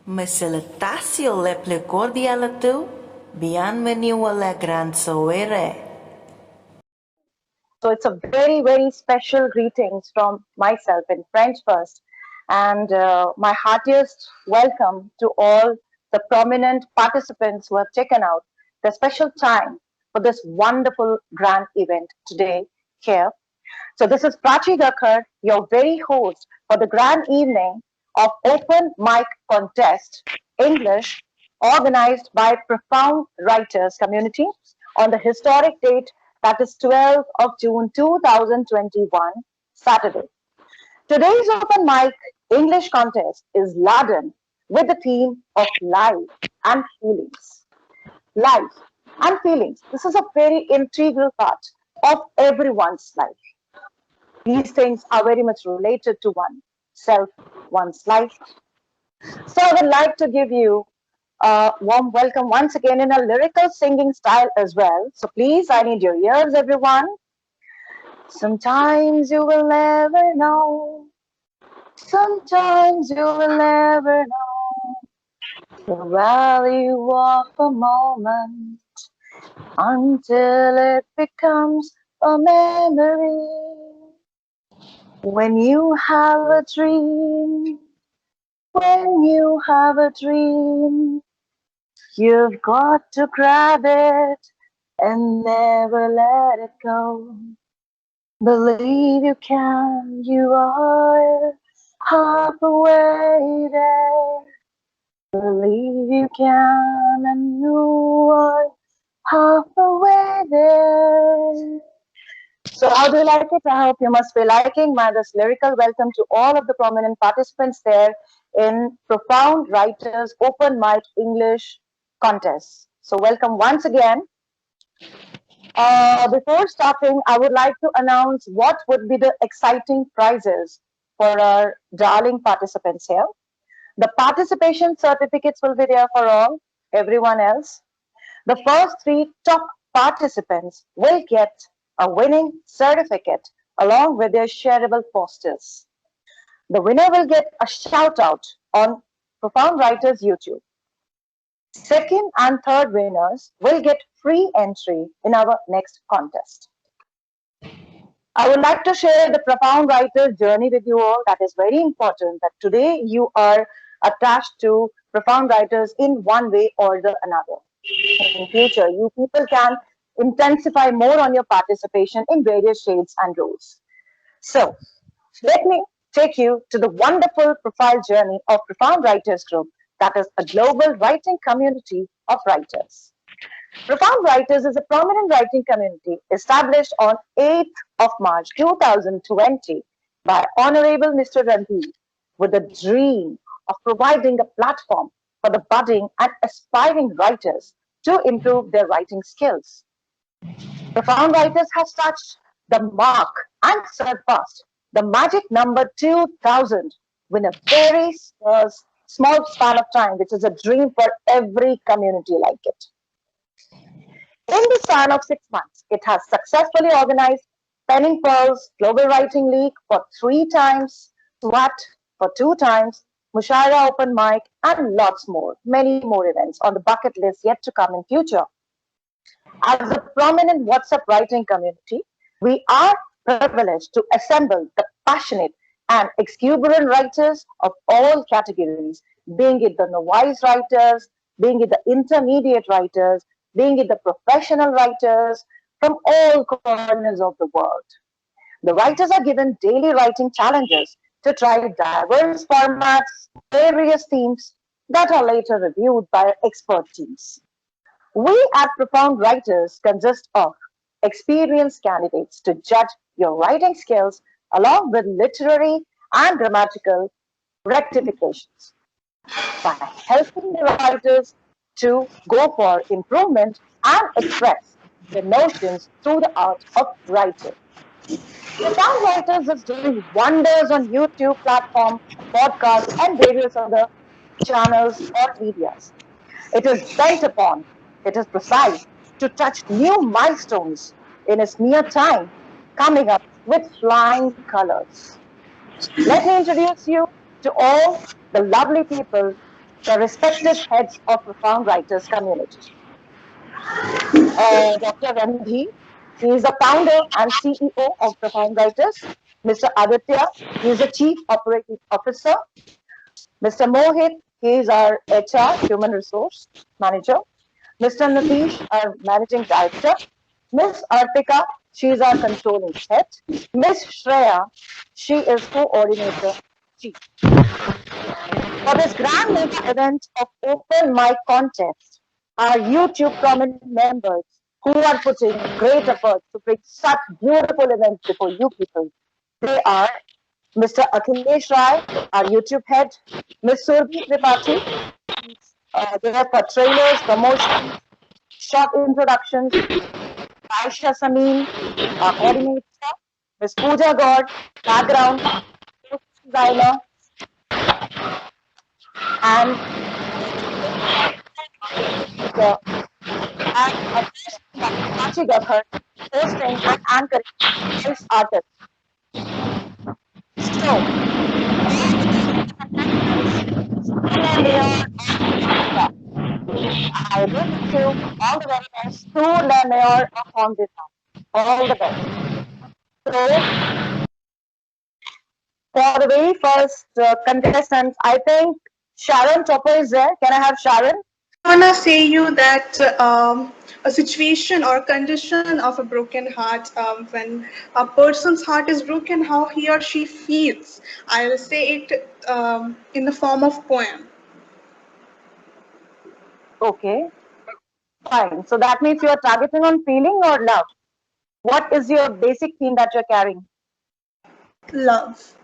Me salutacio le ple cordiale tu, bienvenido a la gran soirée. So it's a very, very special greetings from myself in French first. And my heartiest welcome to all the prominent participants who have taken out the special time for this wonderful grand event today here. So this is Prachi Gakhar, your very host for the grand evening of Open Mic Contest English, organized by Profound Writers Community on the historic date that is 12th of June 2021, Saturday. Today's Open Mic English contest is laden with the theme of life and feelings. Life and feelings. This is a very integral part of everyone's life. These things are very much related to oneself, one's life. So I would like to give you a warm welcome once again in a lyrical singing style as well. So please, I need your ears, everyone. Sometimes you will never know. Sometimes you will never know the value of a moment until it becomes a memory. When you have a dream, when you have a dream, you've got to grab it and never let it go. Believe you can, you are halfway there. Believe you can, and you are halfway there. So how do you like it? I hope you must be liking my this lyrical welcome to all of the prominent participants there in Profound Writers Open Mic English Contest. So welcome once again. Before starting, I would like to announce what would be the exciting prizes for our darling participants here. The participation certificates will be there for all, everyone else. The first three top participants will get a winning certificate along with their shareable posters. The winner will get a shout out on Profound Writers YouTube. Second and third winners will get free entry in our next contest. I would like to share the Profound Writers journey with you all. That is very important that today you are attached to Profound Writers in one way or the another. In future, you people can intensify more on your participation in various shades and roles. So, let me take you to the wonderful profile journey of Profound Writers Group, that is a global writing community of writers. Profound Writers is a prominent writing community established on 8th of March 2020 by Honorable Mr. Ranveer with the dream of providing a platform for the budding and aspiring writers to improve their writing skills. Profound Writers has touched the mark and surpassed the magic number 2000 within a very small span of time, which is a dream for every community like it. In the span of 6 months, it has successfully organized Penning Pearls Global Writing League for 3 times, SWAT for 2 times, Mushaira Open Mic, and lots more, many more events on the bucket list yet to come in future. As a prominent WhatsApp writing community, we are privileged to assemble the passionate and exuberant writers of all categories, being it the novice writers, being it the intermediate writers, being it the professional writers from all corners of the world. The writers are given daily writing challenges to try diverse formats, various themes that are later reviewed by expert teams. We at Profound Writers consist of experienced candidates to judge your writing skills along with literary and grammatical rectifications by helping the writers to go for improvement and express their notions through the art of writing. Profound Writers is doing wonders on YouTube platform, podcasts, and various other channels or medias. It is bent upon, it is precise to touch new milestones in its near time, coming up with flying colors. Let me introduce you to all the lovely people the respected heads of Profound Writers community. Dr. Randhi, he is the founder and CEO of Profound Writers. Mr. Aditya, he is the Chief Operating Officer. Mr. Mohit, he is our HR, Human Resource Manager. Mr. Natish, our Managing Director. Miss Arpika, she is our Controlling Head. Miss Shreya, she is Coordinator Chief. For this grand mega event of open mic contest, our YouTube prominent members who are putting great efforts to bring such beautiful events before you people. They are Mr. Akhilesh Rai, our YouTube head, Ms. Surbhi Tripathi, they are for trailers, promotions, short introductions, Aisha Samin, our coordinator, Ms. Pooja God, background, designer, and the and Sachi Gakhar, hosting and anchoring guest artists. So, I wish you all the very best to the mayor of Haunted Town. All the best. So, for the very first contestants, I think Sharon Topper is there. Can I have Sharon? I wanna say you that a situation or condition of a broken heart, when a person's heart is broken, how he or she feels. I'll say it in the form of poem. Okay, fine. So that means you are targeting on feeling or love. What is your basic theme that you're carrying? Love.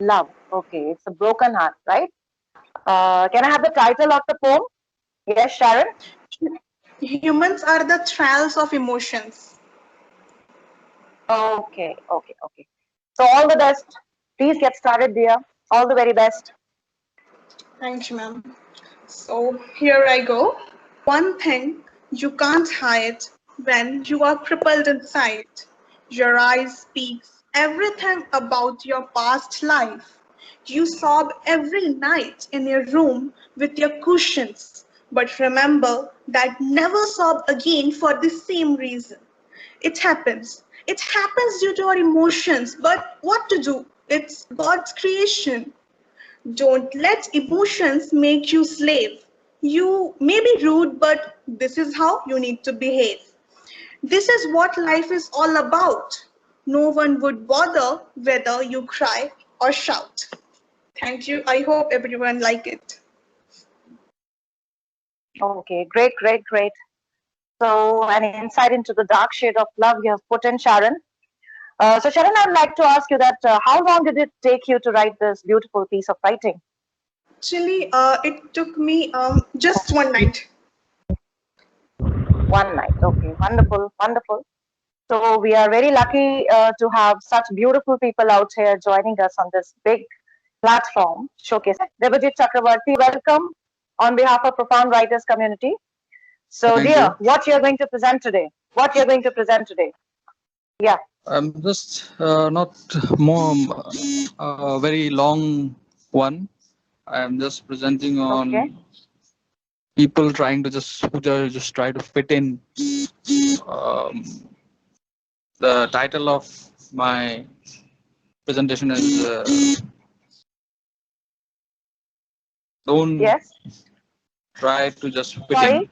Love. Okay, it's a broken heart, right? Can I have the title of the poem? Yes, Sharon. Humans are the trials of emotions. Okay, okay, okay. So all the best. Please get started, dear. All the very best. Thank you, ma'am. So here I go. One thing you can't hide when you are crippled inside. Your eyes speaks everything about your past life. You sob every night in your room with your cushions, but remember that never sob again for the same reason. It happens. It happens due to our emotions, but what to do? It's God's creation. Don't let emotions make you slave. You may be rude, but this is how you need to behave. This is what life is all about. No one would bother whether you cry or shout. Thank you. I hope everyone like it. Okay, great, great, great. So an insight into the dark shade of love you have put in, Sharon. So Sharon, I'd like to ask you that how long did it take you to write this beautiful piece of writing? Actually, it took me just one night. One night. Okay, wonderful, wonderful. So we are very lucky to have such beautiful people out here joining us on this big platform showcase. Devajit Chakravarti, welcome on behalf of Profound Writers community. So Thank dear, you. what you're going to present today? What you're going to present today? Yeah. I'm just not more very long one. I'm just presenting on Okay. people trying to just try to fit in. Um, the title of my presentation is "Don't Yes. Try to Just Fit Sorry. In."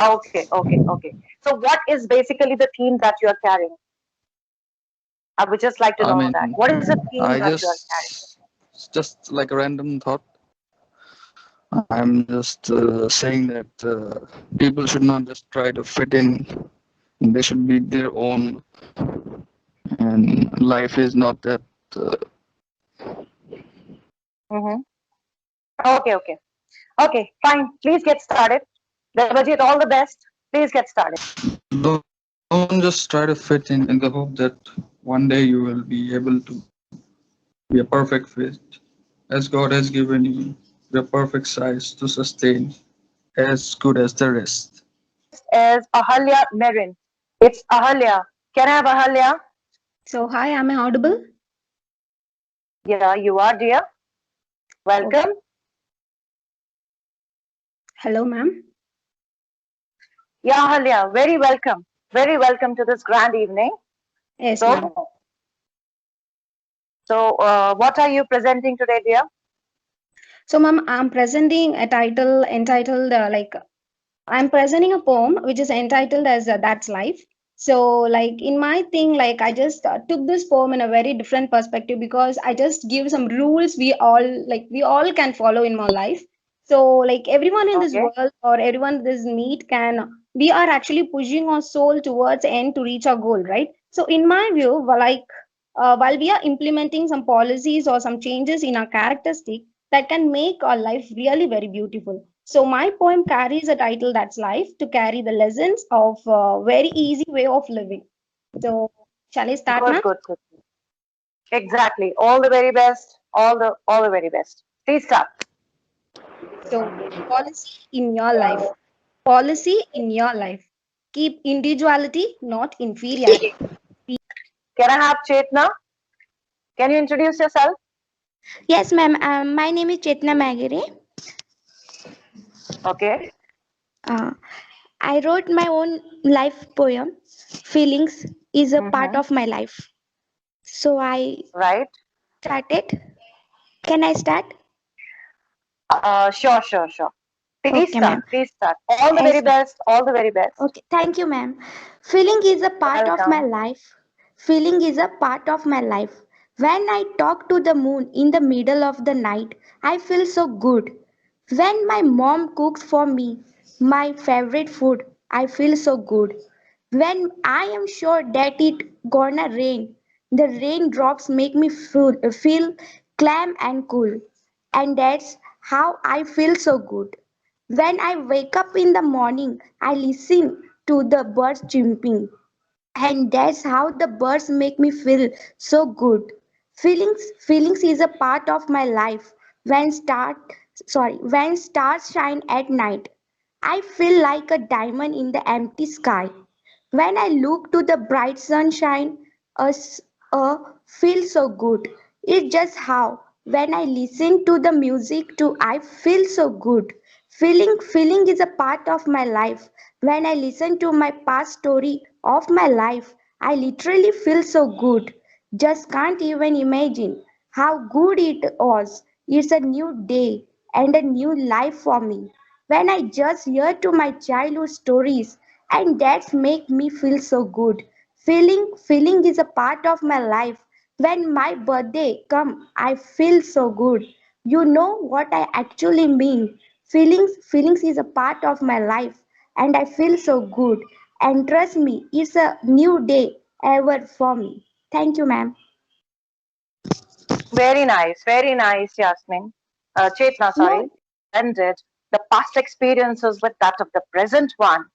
Okay. Okay. Okay. So what is basically the theme that you are carrying? I would just like to I know mean, that. What is the theme I that you are carrying? just like a random thought. I'm just saying that people should not just try to fit in. They should be their own, and life is not that. Uh, Mm-hmm. Okay. Okay. Okay. Fine. Please get started. Devajit, all the best. Please get started. don't just try to fit in the hope that one day you will be able to be a perfect fit, as God has given you the perfect size to sustain, as good as the rest. Is Ahalya Merin. It's Ahalya. Can I have Ahalya? So, hi, am I audible? Yeah, you are, dear. Welcome. Hello, ma'am. Yeah, Halya, very welcome. Very welcome to this grand evening. Yes, ma'am. So, what are you presenting today, dear? So, ma'am, I'm presenting a title entitled I'm presenting a poem which is entitled as That's Life. So, like in my thing, like I just took this poem in a very different perspective because I just give some rules we all can follow in my life. So, like everyone in this Okay. world or everyone this meet can we are actually pushing our soul towards end to reach our goal, right? So, in my view, while we are implementing some policies or some changes in our characteristic that can make our life really very beautiful. So my poem carries a title that's life to carry the lessons of a very easy way of living. So shall I start, Good, ma'am? good, good. Exactly. All the very best. All the very best. Please start. So policy in your life. Policy in your life. Keep individuality, not inferiority. Can I have Chetna? Can you introduce yourself? Yes, ma'am. My name is Chetna Magere. Okay. Uh, I wrote my own life poem. Feelings is a part Mm-hmm. of my life. So I Right. started. Can I start? Sure, sure, sure. Please Okay, start. ma'am. Please start. All the very Yes, ma'am. best. All the very best. Okay, thank you, ma'am. Feeling is a part of my Welcome. life. Feeling is a part of my life. When I talk to the moon in the middle of the night, I feel so good. When my mom cooks for me my favorite food, I feel so good. When I am sure that it gonna rain, the raindrops make me feel calm and cool. And that's how I feel so good. When I wake up in the morning, I listen to the birds chirping, and that's how the birds make me feel so good. Feelings is a part of my life. When stars shine at night, I feel like a diamond in the empty sky. When I look to the bright sunshine, us feel so good. It's just how when I listen to the music too, I feel so good. Feeling is a part of my life. When I listen to my past story of my life, I literally feel so good. Just can't even imagine how good it was. It's a new day and a new life for me. When I just hear to my childhood stories, and that's make me feel so good. Feeling is a part of my life. When my birthday come, I feel so good. You know what I actually mean. Feelings is a part of my life, and I feel so good. And trust me, it's a new day ever for me. Thank you, ma'am. Very nice, Yasmin. Chetna, No, sorry. Ended the past experiences with that of the present one.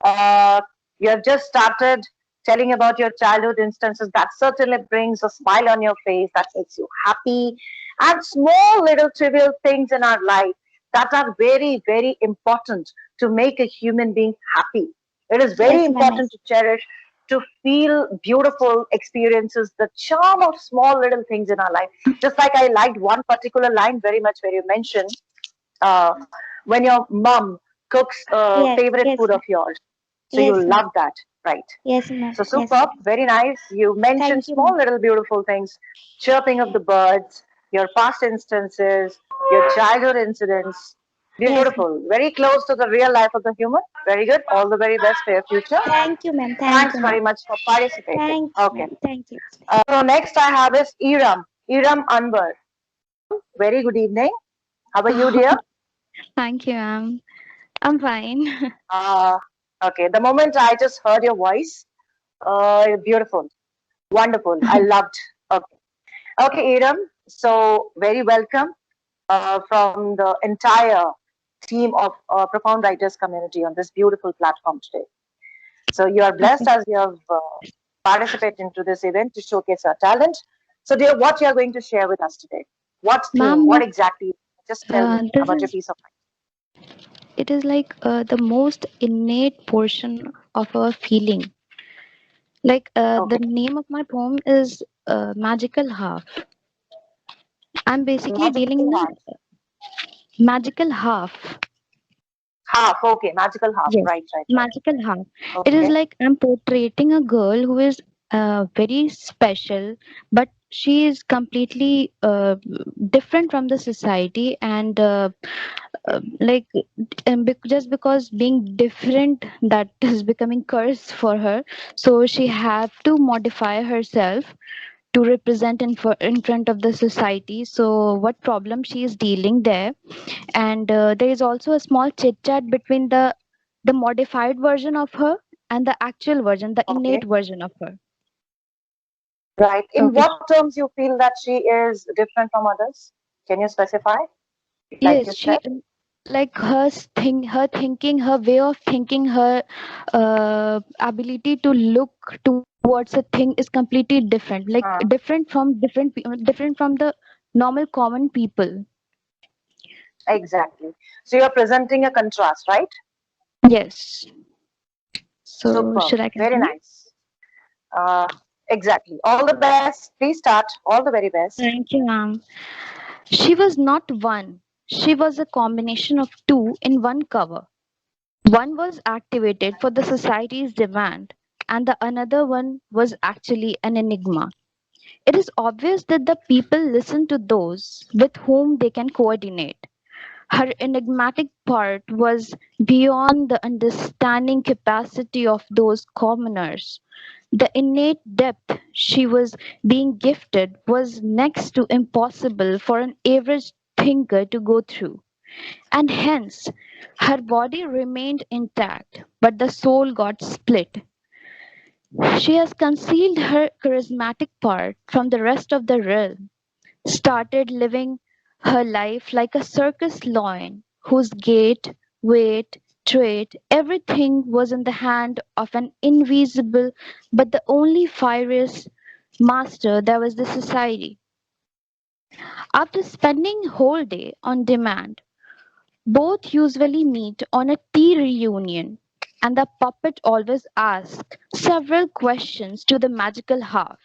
Uh, you have just started telling about your childhood instances. That certainly brings a smile on your face. That makes you happy. And small little trivial things in our life that are very, very important to make a human being happy. It is very yes, ma'am. important to cherish, to feel beautiful experiences, the charm of small little things in our life. Just like I liked one particular line very much where you mentioned uh, when your mom cooks a Yes, favorite yes, food of ma'am. yours. So you Yes, ma'am. love that, right? Yes, ma'am. So Yes, superb, ma'am. very nice. You mentioned Thank you, small ma'am. little beautiful things, chirping of the birds, your past instances, your childhood incidents. Yes, ma'am. Beautiful, very close to the real life of the human. Very good. All the very best for your future. Thank you, ma'am. Thank Thanks you, very ma'am. much for participating. Thank you, Okay. ma'am. Thank you. So next I have is Iram Anwar. Very good evening. How are you, dear? Thank you, ma'am. I'm fine. Uh, okay. The moment I just heard your voice, beautiful, wonderful. I loved. Okay. Okay, Iram. So very welcome from the entire team of Profound Writers community on this beautiful platform today. So you are blessed Okay. as you have participated into this event to showcase your talent. So, dear, what you are going to share with us today? What theme? What Ma'am, exactly? Just tell me this about your is piece of it is like the most innate portion of a feeling. Like mind. the Okay. name of my poem is Magical Half. I'm basically dealing Magical in half. a magical half. Half, okay, magical half. Yes, Right, right, right. magical half. It is Okay, like I'm portraying a girl who is very special, but she is completely different from the society, and like just because being different, that is becoming curse for her. So she have to modify herself to represent in front of the society. So what problem she is dealing there, and there is also a small chit chat between the modified version of her and the actual version, the okay, innate version of her. right. In Okay. what terms you feel that she is different from others? Can you specify? Like Yes, you she said. like her thinking, her way of thinking, her ability to look towards a thing is completely different. Like Uh, different from the normal common people. exactly. So you're presenting a contrast, right? Yes. So Superb. should I Very continue? nice. Uh, exactly. All the best. Please start. All the very best. Thank you, ma'am. She was not one. She was a combination of two in one cover. One was activated for the society's demand, and the another one was actually an enigma. It is obvious that the people listen to those with whom they can coordinate. Her enigmatic part was beyond the understanding capacity of those commoners. The innate depth she was being gifted was next to impossible for an average thinker to go through, and hence her body remained intact, but the soul got split. She has concealed her charismatic part from the rest of the realm, started living her life like a circus lion whose gait, weight, tread, everything was in the hand of an invisible but the only furious master there was the society. After spending whole day on demand, both usually meet on a tea reunion, and the puppet always asks several questions to the magical half.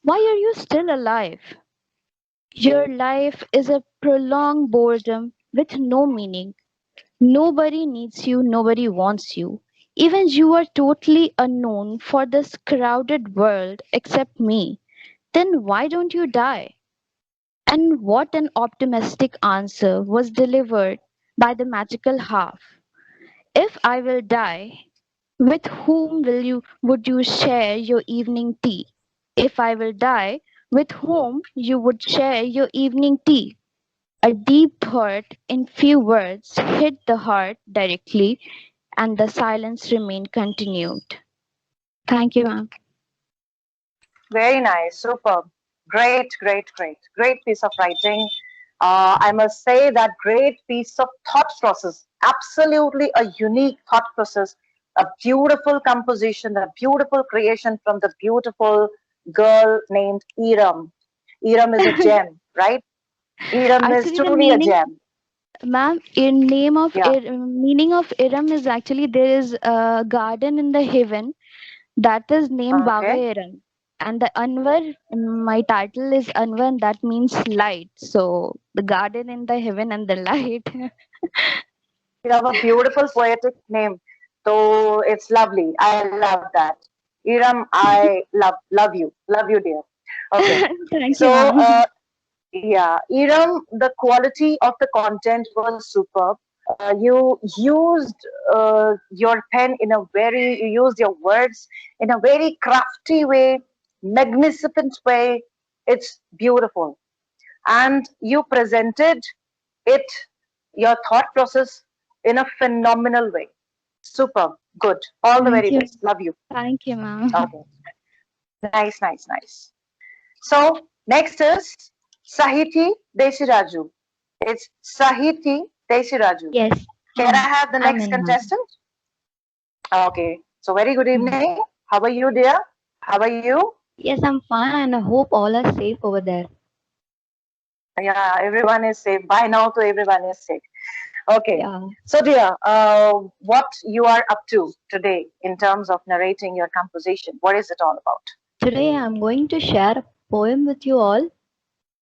Why are you still alive? Your life is a prolonged boredom with no meaning. Nobody needs you, nobody wants you. Even you are totally unknown for this crowded world except me. Then why don't you die? And what an optimistic answer was delivered by the magical half. If I will die, with whom would you share your evening tea? If I will die, with whom you would share your evening tea? A deep thought in few words hit the heart directly, and the silence remained continued. Thank you, ma'am. Very nice. Superb. Great, great, great. Great piece of writing. I must say that great piece of thought process. Absolutely a unique thought process. A beautiful composition, a beautiful creation from the beautiful girl named Iram. Iram is a gem, right? Iram is Actually, the truly a meaning, gem. ma'am, in name of Yeah. meaning of Iram is actually there is a garden in the heaven that is named Baba Okay. Iram. And the Anwar, my title is Anwar, and that means light. So the garden in the heaven and the light. You have a beautiful poetic name. So it's lovely. I love that. Iram, I love you. Love you, dear. Okay. Thank you, So ma'am. yeah, Iram, the quality of the content was superb. You used your pen in a very, you used your words in a very crafty way, magnificent way. It's beautiful. And you presented it, your thought process, in a phenomenal way. Superb. Good. All the Thank very you. best. Love you. Thank you, ma'am. Okay. Nice, nice, nice. So next is Sahiti Desiraju. It's Sahiti Desiraju. Yes, Can I I'm have the I'm next in, ma'am. contestant? Okay. So very good Hmm. evening. How are you, dear? How are you? Yes, I'm fine, and I hope all are safe over there. Yeah, everyone is safe. By now, to everyone is safe. Okay. Yeah. So, dear, what you are up to today in terms of narrating your composition? What is it all about? Today I'm going to share a poem with you all.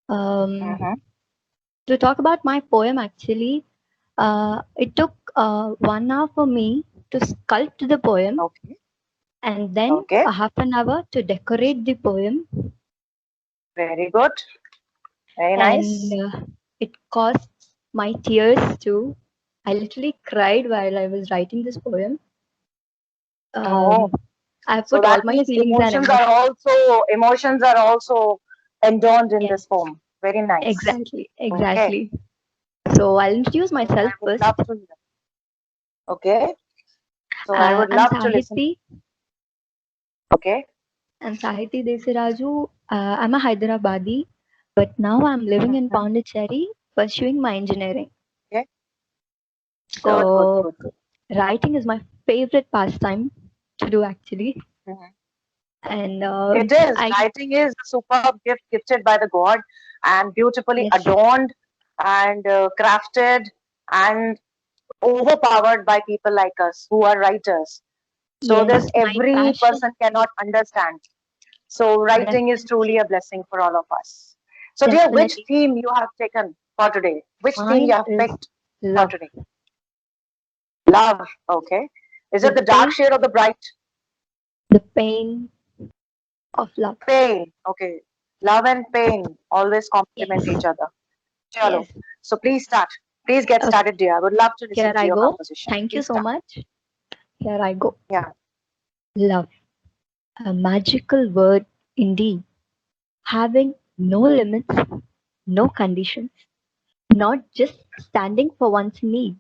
Mhm. To talk about my poem, actually, it took 1 hour for me to sculpt the poem, Okay. and then Okay. a half an hour to decorate the poem. Very good. Very And nice. it cost my tears too. I literally cried while I was writing this poem. Oh, I so put all that my means feelings and emotions. emotions are also adorned in Yes, this poem. Very nice. exactly, Okay. exactly. So I'll introduce So I myself would first. love to hear. Okay. So I would I'm love to listen. Sahiti. Okay. I'm Sahiti Desiraju. I'm a Hyderabadi, but now I'm living in Mhm. Pondicherry, pursuing my engineering. Okay. Good, good, So good, good. writing is my favorite pastime to do, actually. Mhm. And It is. I Writing is a superb gift gifted by the God and beautifully yes, adorned and crafted and overpowered by people like us who are writers. So yes, this my every passion person cannot understand. So writing is truly definitely, a blessing for all of us. So dear, which definitely. theme you have taken for today? Which theme you Mine have is picked for love, today? Love. Okay. Is it the the dark pain, shade or the bright? the pain of love. Pain. Okay. Love and pain always complement Yes, each other. Chalo. yes. So please start. Please get Okay, started, dear. I would love to here listen to I your go. composition. Thank you Please so start. much. Here I go. Yeah. Love, a magical word indeed, having no limits, no conditions, not just standing for one's need,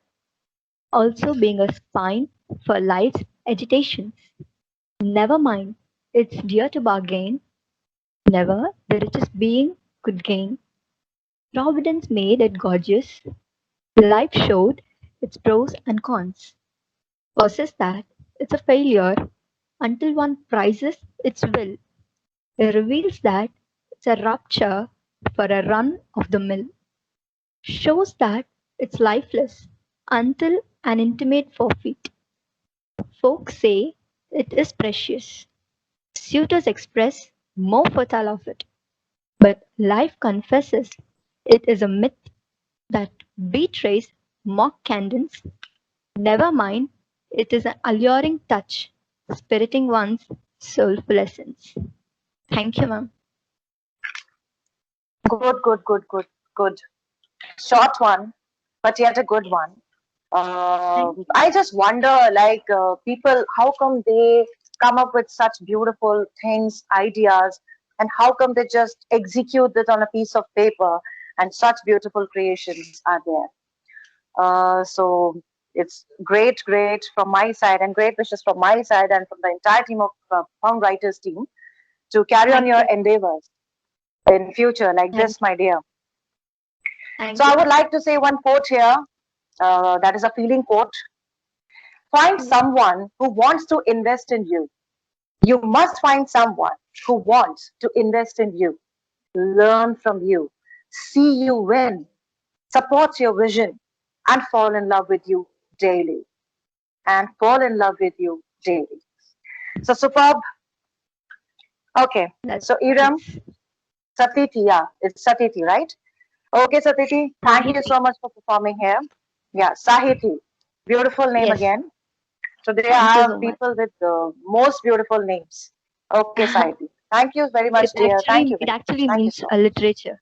also being a spine for life's agitations. Never mind, it's dear to bargain, never the richest being could gain. Providence made it gorgeous, life showed its pros and cons. Versus that, it's a failure until one prizes its will. It reveals that it's a rupture for a run of the mill. Shows that it's lifeless until an intimate forfeit. Folks say it is precious. Suitors express more fertile of it. But life confesses it is a myth that betrays mock candence. Never mind, it is an alluring touch, spiriting one's soulful essence. Thank you, ma'am. Good, good, good, good, good. Short one, but yet a good one. Thank I just wonder, people, how come they come up with such beautiful things, ideas, and how come they just execute it on a piece of paper, and such beautiful creations are there. So it's great, great from my side, and great wishes from my side and from the entire team of Found Writers team to carry on thank your you. endeavors in future like Thank this, my dear. So thank you, I would ma'am. like to say one quote here. That is a feeling quote. Find someone who wants to invest in you. You must find someone who wants to invest in you, learn from you, see you win, supports your vision, and fall in love with you daily. And fall in love with you daily. So superb. Okay. That's So Iram, nice. Satiti, yeah, it's Satiti, right? Okay, Satiti, thank you Sahiti. so much for performing here. Yeah, Sahiti. Beautiful name Yes, again. Today I thank you have so much. people with the most beautiful names. Okay, Sahiti. Thank you very much, it dear. Thank actually you it very much. actually Thank you means so a much. literature.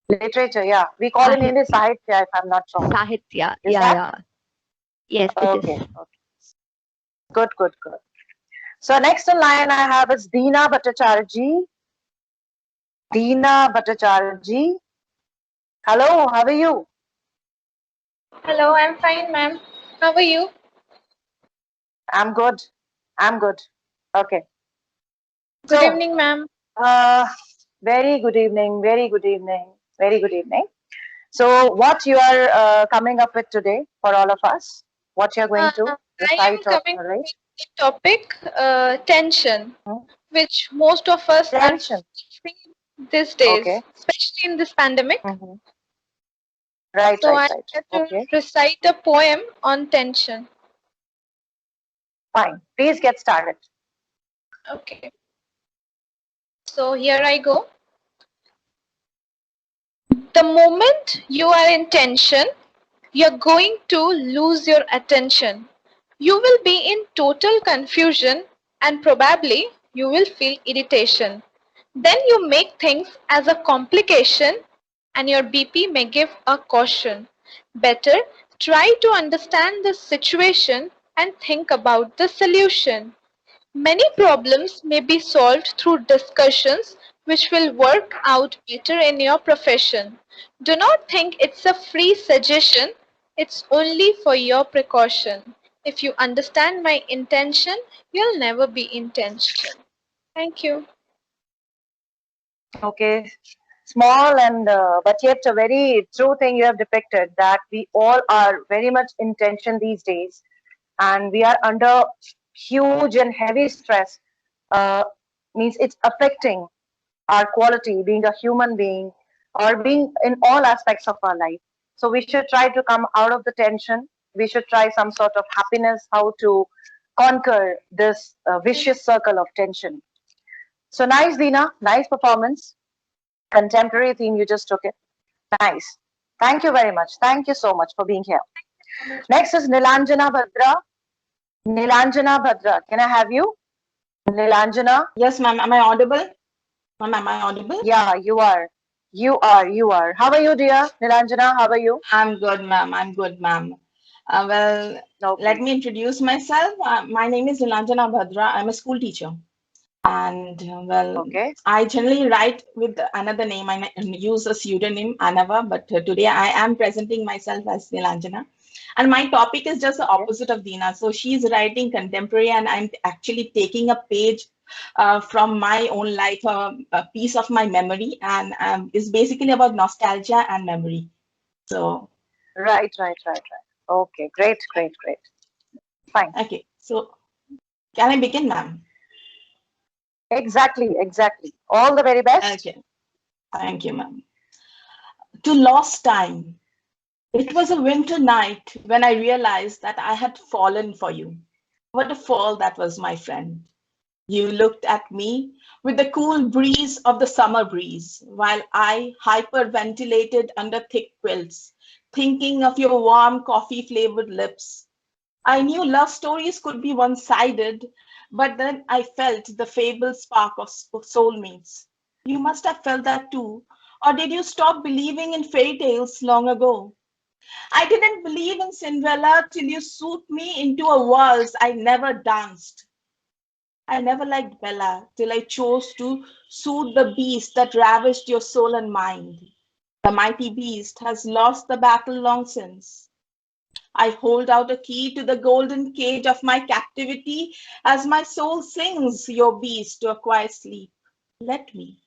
Literature, yeah. We call in India Sahitya. Sahitya, if I'm not wrong. Sahitya. Is Yeah, that? yeah. Yes, it is. Okay, okay. Good, good, good. So next in line I have is Deena Bhattacharya. Deena Bhattacharya. Hello, how are you? Hello, I'm fine, ma'am. How are you? I'm good. I'm good. Okay. Good So, evening, ma'am. uh, very good evening. Very good evening. Very good evening. So, what you are coming up with today for all of us? What you're going to I am recite or coming narrate? with the topic tension, Hmm? which most of us are Tension. facing these days, Okay. especially in this pandemic. Hmm. Right, So right, I right. have to Okay. recite a poem on tension. Fine. Please get started. Okay. So here I go. The moment you are in tension, you're going to lose your attention. You will be in total confusion and probably you will feel irritation. Then you make things as a complication and your BP may give a caution. Better try to understand the situation and think about the solution. Many problems may be solved through discussions which will work out better in your profession. Do not think it's a free suggestion, it's only for your precaution. If you understand my intention, you'll never be in tension. Thank you. Okay, small and but yet a very true thing you have depicted, that we all are very much in tension these days, and we are under huge and heavy stress. Uh, Means it's affecting our quality, being a human being, or being in all aspects of our life. So we should try to come out of the tension. We should try some sort of happiness, how to conquer this vicious circle of tension. So nice, Dina. Nice performance. Contemporary theme, you just took it. Nice. Thank you very much. Thank you so much for being here. Next is Nilanjana Bhadra. Nilanjana Bhadra. Can I have you? Nilanjana? Yes, ma'am. Am I audible? Ma'am, am I audible? Yeah, you are. You are. How are you, dear? Nilanjana, how are you? I'm good, ma'am. I'm good, ma'am. Well, Okay. let me introduce myself. My name is Nilanjana Bhadra. I'm a school teacher. And well, Okay. I generally write with another name. I use a pseudonym, Anava, but today I am presenting myself as Nilanjana. And my topic is just the opposite of Dina. So she's writing contemporary, and I'm actually taking a page from my own life, a piece of my memory, and it's basically about nostalgia and memory. So Right. Okay, great. Fine. okay, so can I begin, ma'am? Exactly. All the very best. Okay, thank you, ma'am. To lost time. It was a winter night when I realized that I had fallen for you. What a fall that was, my friend. You looked at me with the cool breeze of the summer breeze, while I hyperventilated under thick quilts, thinking of your warm coffee flavored lips. I knew love stories could be one sided, but then I felt the fabled spark of soulmates. You must have felt that too. Or did you stop believing in fairy tales long ago? I didn't believe in Cinderella till you suit me into a waltz I never danced. I never liked Bella till I chose to soothe the beast that ravished your soul and mind. The mighty beast has lost the battle long since. I hold out a key to the golden cage of my captivity as my soul sings your beast to a quiet sleep. Let me.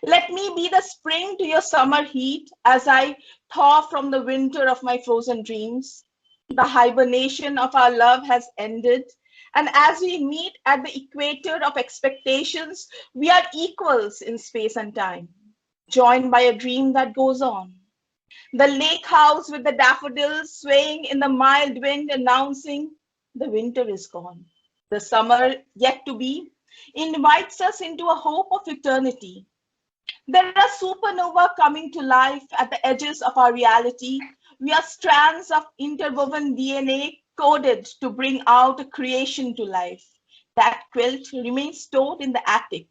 Let me be the spring to your summer heat as I thaw from the winter of my frozen dreams. The hibernation of our love has ended, and as we meet at the equator of expectations, we are equals in space and time, joined by a dream that goes on. The lake house with the daffodils swaying in the mild wind, announcing the winter is gone. The summer yet to be invites us into a hope of eternity. There are supernova coming to life at the edges of our reality. We are strands of interwoven DNA coded to bring out a creation to life. That quilt remains stored in the attic.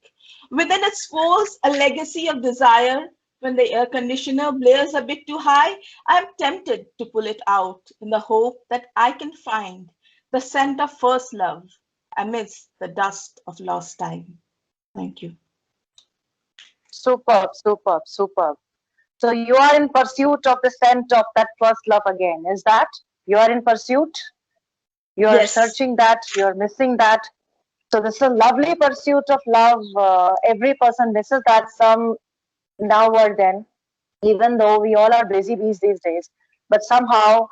Within its folds, a legacy of desire. When the air conditioner blares a bit too high, I am tempted to pull it out in the hope that I can find the scent of first love amidst the dust of lost time. Thank you. Superb. So you are in pursuit of the scent of that first love again. Is that? You are in pursuit? You are Yes. searching that, you're missing that. So this is a lovely pursuit of love. Every person misses that some now or then, even though we all are busy these days. But somehow,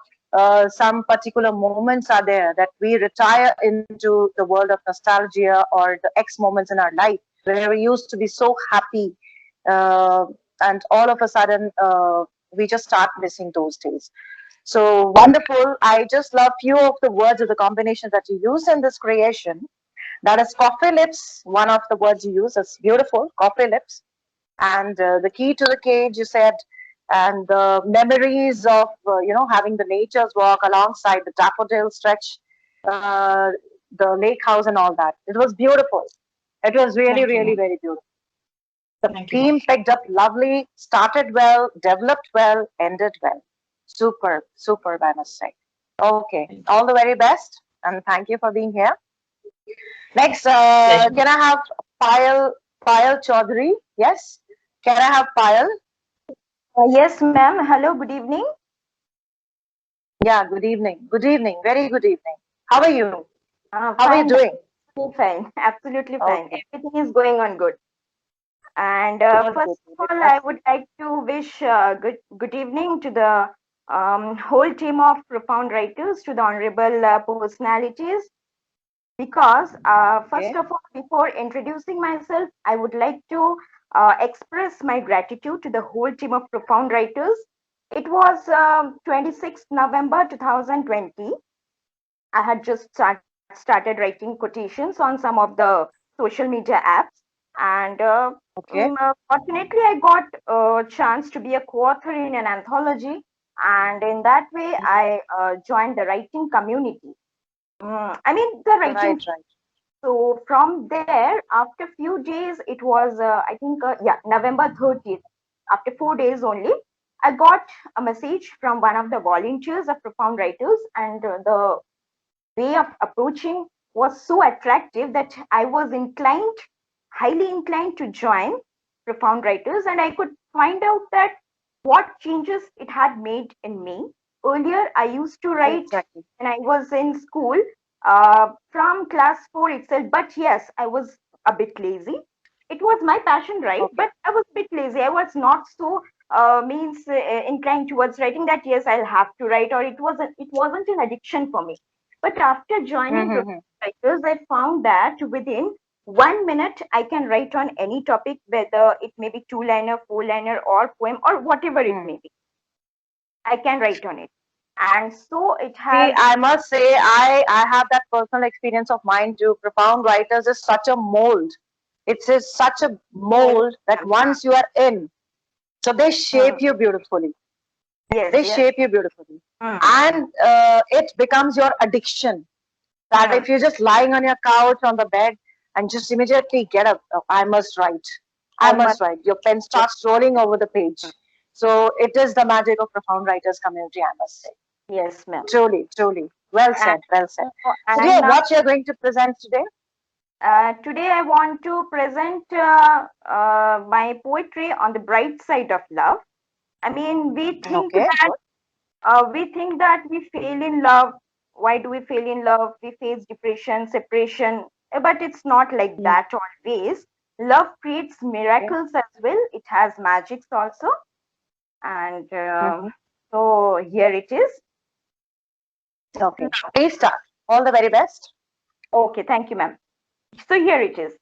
some particular moments are there that we retire into the world of nostalgia or the X moments in our life where we used to be so happy, uh, and all of a sudden we just start missing those days. So wonderful. I just love few of the words of the combinations that you use in this creation. That is coffee lips. One of the words you use is beautiful, coffee lips. And the key to the cage, you said, and the memories of having the nature's walk alongside the daffodil stretch, uh, the lake house and all that. It was beautiful. It was really, Thank you, really ma'am. very beautiful. The Thank you, ma'am. theme picked up lovely, started well, developed well, ended well. Superb, superb, I must say. Okay, Thank you. all the very best, and thank you for being here. Next, Pleasure. can I have Payal Chaudhary? Yes, can I have Payal? Yes, ma'am. Hello, good evening. Yeah, good evening. Good evening. Very good evening. How are you? How are you Fine, doing? fine, absolutely fine. Okay. Everything is going on good. And Good, first good, of good. all, I would like to wish good evening to the whole team of profound writers, to the honorable personalities. Because first Okay. of all, before introducing myself, I would like to express my gratitude to the whole team of profound writers. It was 26th November 2020. I had just started writing quotations on some of the social media apps, and Okay. fortunately, I got a chance to be a co-author in an anthology, and in that way, I joined the writing community. I mean, the Right, writing. right. So from there, after few days, it was I think November 30th. After 4 days only, I got a message from one of the volunteers of Profound Writers, and the way of approaching was so attractive that I was inclined, highly inclined to join Profound Writers, and I could find out that what changes it had made in me. Earlier, I used to write Exactly. when I was in school from class 4 itself, but yes, I was a bit lazy. It was my passion, right? Okay. But I was a bit lazy. I was not so inclined towards writing that yes, I'll have to write, or it wasn't an addiction for me. But after joining Profound Mm-hmm. Writers, I found that within 1 minute I can write on any topic, whether it may be two-liner, four-liner, or poem, or whatever it may be. I can write on it. And so it See, has. I must say, I have that personal experience of mine too. Profound Writers is such a mold. It's such a Yes, mold that ma'am. once you are in, so they shape Mm, you beautifully. yes, They yes. shape you beautifully, Mm, and it becomes your addiction. That mm, if you're just lying on your couch on the bed and just immediately get up, "Oh, I must write. I I must. must write." Your pen starts rolling over the page. So it is the magic of Profound Writers community, I must say. Yes, ma'am. Truly, truly. Well And, said, well said. So and dear, now, what you're going to present today? today I want to present my poetry on the bright side of love. I mean, Okay, good. we think that we fail in love. Why do we fail in love? We face depression, separation, but it's not like Mm, that always. Love creates okay. miracles as well. It has magics also, and Mhm. so here it is. Okay. Please start. All the very best. Okay, thank you, ma'am. So here it is.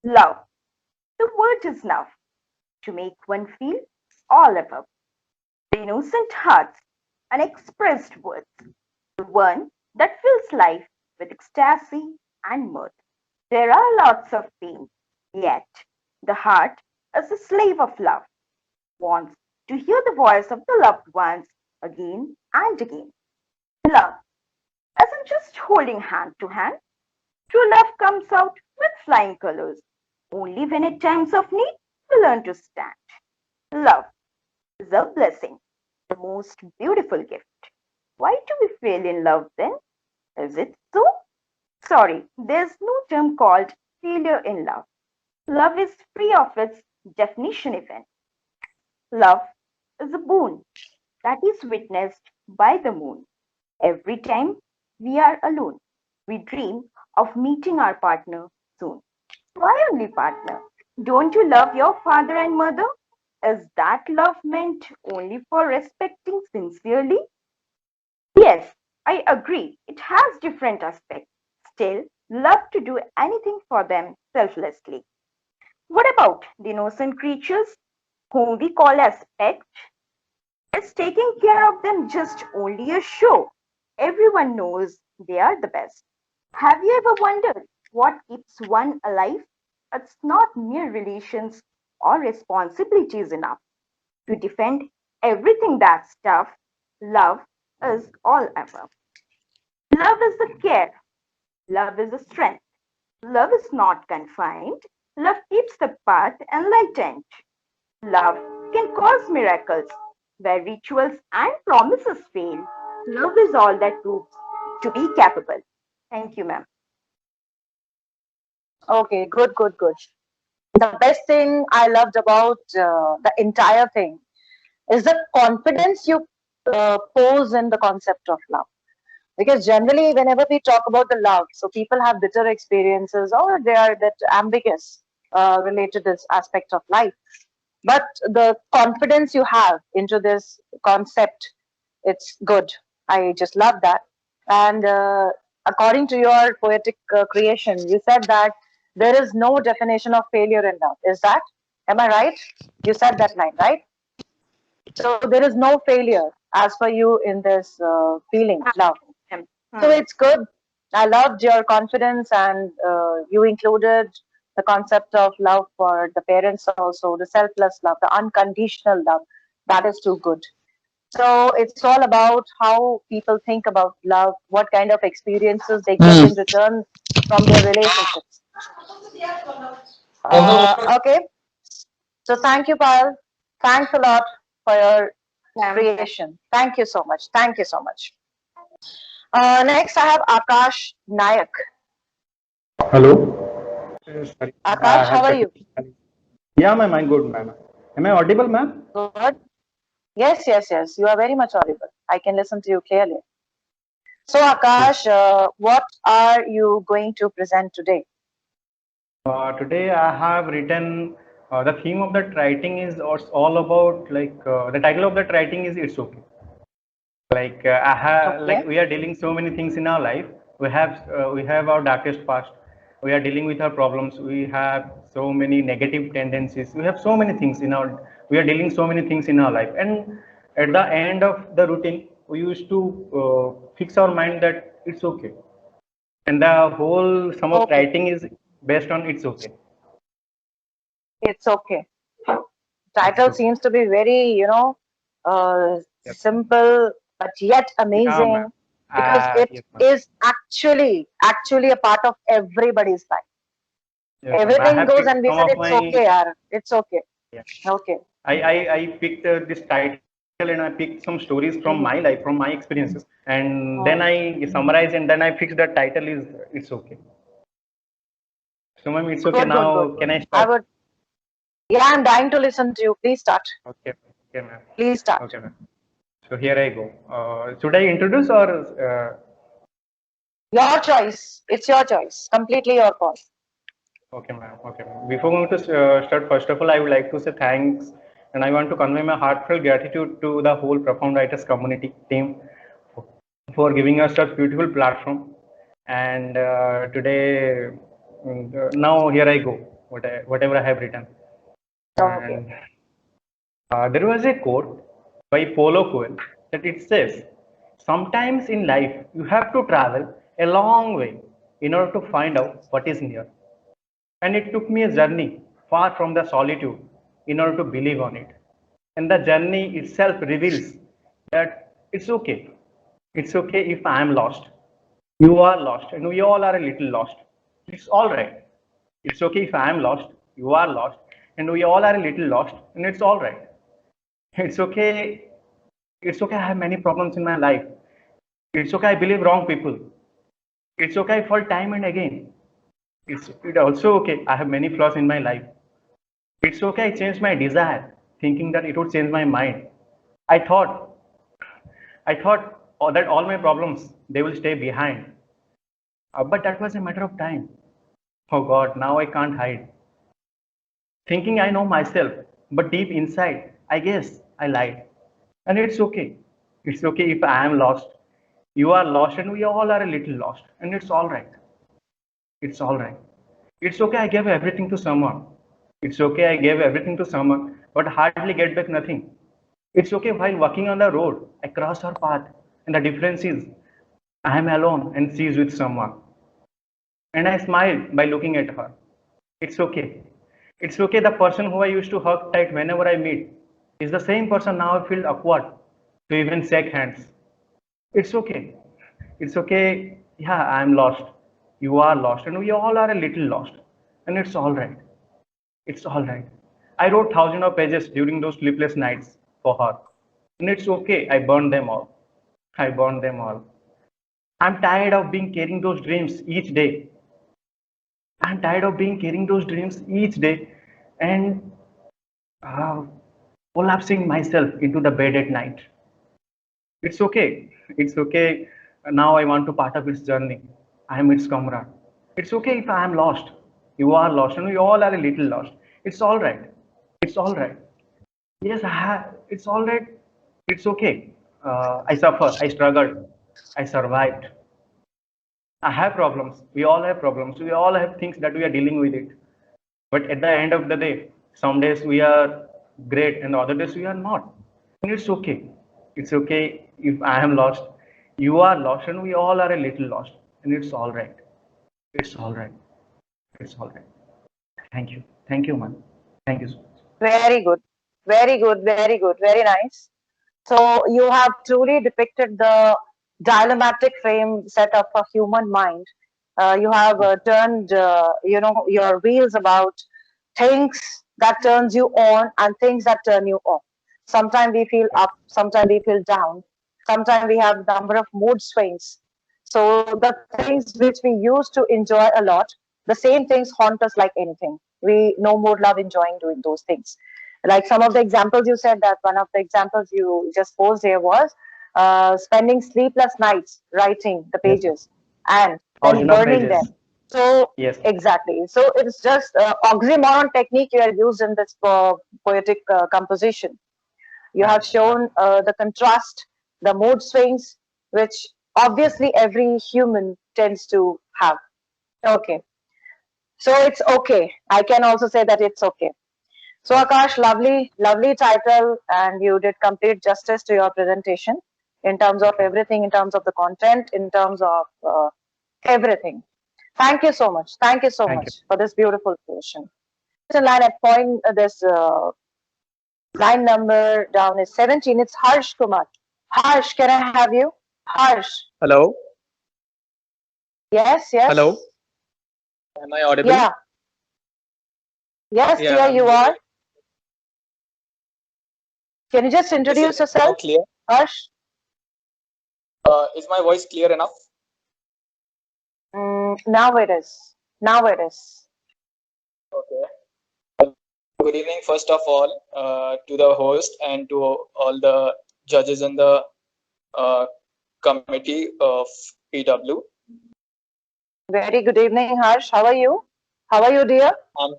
Love. The word is enough to make one feel all above. The innocent hearts, unexpressed words, the one that fills life with ecstasy and mirth. There are lots of pain, yet the heart, as a slave of love, wants to hear the voice of the loved ones again and again. Love isn't just holding hand to hand. True love comes out with flying colors. Only when at times of need we learn to stand. Love is a blessing, the most beautiful gift. Why do we fail in love then? Is it so? Sorry, there's no term called failure in love. Love is free of its definition even. Love is a boon that is witnessed by the moon. Every time we are alone, we dream of meeting our partner soon. Why only partner? Don't you love your father and mother? Is that love meant only for respecting sincerely? Yes, I agree. It has different aspects. Still, love to do anything for them selflessly. What about the innocent creatures whom we call as pets? Is taking care of them just only a show? Everyone knows they are the best. Have you ever wondered what keeps one alive? It's not mere relations or responsibilities enough to defend everything that's tough, love is all ever. Love is the care. Love is the strength. Love is not confined. Love keeps the path enlightened. Love can cause miracles where rituals and promises fail. Love is all that proves to be capable. Thank you, ma'am. Okay, good, good, good. The best thing I loved about the entire thing is the confidence you pose in the concept of love. Because generally, whenever we talk about the love, so people have bitter experiences or they are that ambiguous related to this aspect of life. But the confidence you have into this concept, it's good. I just love that. And according to your poetic creation, you said that there is no definition of failure in love. Is that? Am I right? You said that line, right? So there is no failure as for you in this feeling, love. So it's good. I loved your confidence, and you included the concept of love for the parents also, the selfless love, the unconditional love. That is too good. So it's all about how people think about love, what kind of experiences they get in return from their relationships. Okay. So thank you, Payal. Thanks a lot for your creation. Thank you so much. Thank you so much. Next, I have Akash Nayak. Hello. Sorry. I Akash, how had are you? Yeah, ma'am, I'm good, ma'am. Am I audible, ma'am? Good. Yes, yes, yes. You are very much audible. I can listen to you clearly. So, Akash, what are you going to present today? Today I have written the theme of that writing is all about the title of that writing is It's Okay. I have we are dealing so many things in our life. We have our darkest past. We are dealing with our problems. We have so many negative tendencies. We have so many things in our. We are dealing so many things in our life, and at the end of the routine, we used to fix our mind that it's okay. And the whole sum of writing is based on it's okay. It's okay. Title seems to be very, simple, but yet amazing because it is actually a part of everybody's life. Everything goes and we said it's okay, yaar. It's okay. Okay. I picked this title and I picked some stories from my life, from my experiences, and then I summarize and then I fix the title is it's okay. So, ma'am, it's okay Good, now. good, good. Can I start? Yeah, I'm dying to listen to you. Please start. Okay, ma'am. Please start. Okay, ma'am. So here I go. Should I introduce or? Your choice. It's your choice. Completely your call. Okay, ma'am. Okay, ma'am. Before going to start, first of all, I would like to say thanks, and I want to convey my heartfelt gratitude to the whole Profound Writers community team for giving us such beautiful platform. And today, now here I go. Whatever I have written. And there was a quote by Paulo Coelho that it says, "Sometimes in life you have to travel a long way in order to find out what is near." And it took me a journey far from the solitude in order to believe on it. And the journey itself reveals that it's okay. It's okay if I am lost. You are lost, and we all are a little lost. It's all right. It's okay if I am lost, you are lost, and we all are a little lost, and it's all right. It's okay. It's okay. I have many problems in my life. It's okay. I believe wrong people. It's okay. I fall time and again. It's also okay. I have many flaws in my life. It's okay. I changed my desire, thinking that it would change my mind. I thought, that all my problems they will stay behind. But that was a matter of time. Oh God, now I can't hide. Thinking I know myself, but deep inside, I guess I lied. And it's okay. It's okay if I am lost. You are lost, and we all are a little lost. And it's all right. It's all right. It's okay. I gave everything to someone. It's okay. I gave everything to someone, but hardly get back nothing. It's okay while walking on the road, I cross her path, and the difference is I am alone and she is with someone. And I smiled by looking at her. It's okay. It's okay. The person who I used to hug tight whenever I meet, Is the same person now feel awkward to even shake hands? It's okay. It's okay. Yeah, I'm lost. You are lost, and we all are a little lost, and it's all right. It's all right. I wrote thousands of pages during those sleepless nights for her, and it's okay. I burned them all. I burned them all. I'm tired of being carrying those dreams each day. I'm tired of being carrying those dreams each day, and uh, collapsing myself into the bed at night. It's okay. It's okay. Now I want to part of its journey. I am its comrade. It's okay if I am lost. You are lost, and we all are a little lost. It's all right. It's all right. Yes, it's all right. It's okay. I suffer. I struggled. I survived. I have problems. We all have problems. We all have things that we are dealing with it. But at the end of the day, some days we are great and other days we are not. And it's okay. It's okay if I am lost. You are lost and we all are a little lost. And it's all right. It's all right. It's all right. Thank you. Thank you, man. Thank you so much. Very good. Very good. Very good. Very nice. So you have truly depicted the dilemmatic frame set of a human mind. You have turned, your wheels about things that turns you on and things that turn you off. Sometimes we feel up, sometimes we feel down. Sometimes we have number of mood swings. So the things which we used to enjoy a lot, the same things haunt us like anything. We no more love enjoying doing those things. Like some of the examples you said, that one of the examples you just posed here was spending sleepless nights writing the Yes. pages and then Thousands of burning pages. them. So Yes. exactly. So it's just oxymoron technique you have used in this poetic composition. You have Right. shown the contrast, the mood swings, which obviously every human tends to have. Okay. So it's okay. I can also say that it's okay. So Akash, lovely, lovely title, and you did complete justice to your presentation in terms of everything, in terms of the content, in terms of everything. Thank you so much. Thank you so Thank you. much for this beautiful question. The line at point, this line number down is 17. It's Harsh Kumar. Harsh, can I have you? Harsh. Hello. Yes, yes. Hello. Am I audible? Yeah. Yes, Yeah. dear, you are. Can you just Is introduce it now yourself, clear? Harsh? Is my voice clear enough? Now it is. Now it is. Okay. Good evening, first of all, to the host and to all the judges in the uh, committee of PW. Very good evening, Harsh. How are you? How are you, dear? I'm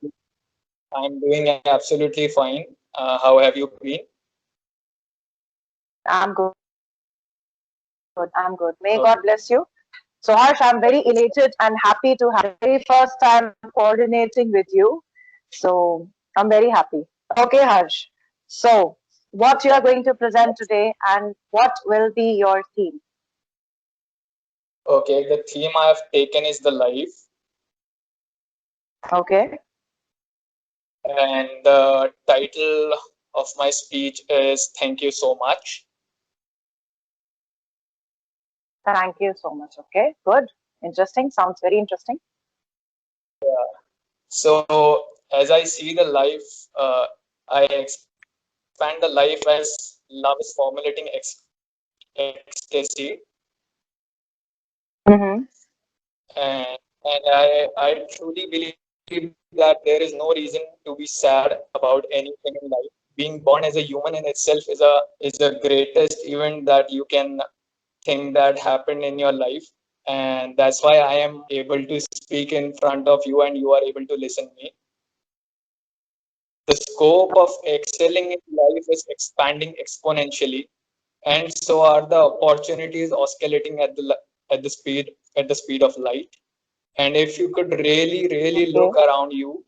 I'm doing absolutely fine. How have you been? I'm good. I'm good. May Okay. God bless you. So, Harsh, I'm very elated and happy to have the very first time coordinating with you. So, I'm very happy. Okay, Harsh. So, what you are going to present today and what will be your theme? Okay, the theme I have taken is the life, Okay. and the title of my speech is Thank You So Much. Thank you so much. Okay, good. Interesting. Sounds very interesting. So, as I see the life, I expand the life as love is formulating ecstasy, Mm-hmm. and I truly believe that there is no reason to be sad about anything in life. Being born as a human in itself is the greatest event that you can think that happened in your life, and that's why I am able to speak in front of you, and you are able to listen me. The scope of excelling in life is expanding exponentially, and so are the opportunities oscillating at the speed of light. And if you could really look Okay. around you,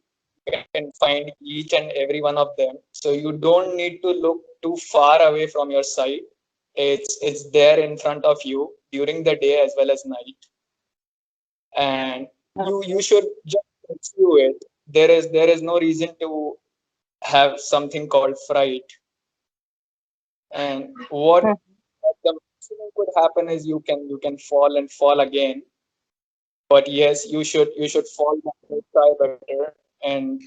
you can find each and every one of them. So you don't need to look too far away from your sight. It's there in front of you during the day as well as night, and you should just pursue it. There is no reason to have something called fright. And what the maximum could happen is you can fall and fall again. But yes, you should fall better, try better, and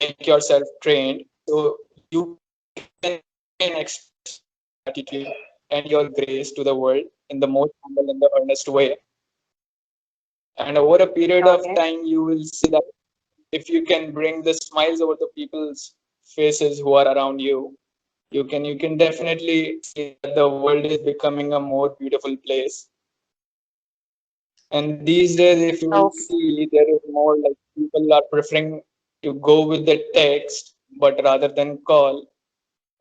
make yourself trained so you can express gratitude and your grace to the world in the most humble and the earnest way. And over a period of Okay. time, you will see that if you can bring the smiles over the people's faces who are around you, you can definitely see that the world is becoming a more beautiful place. And these days, if you will Okay. see, there is more like people are preferring to go with the text, but rather than call.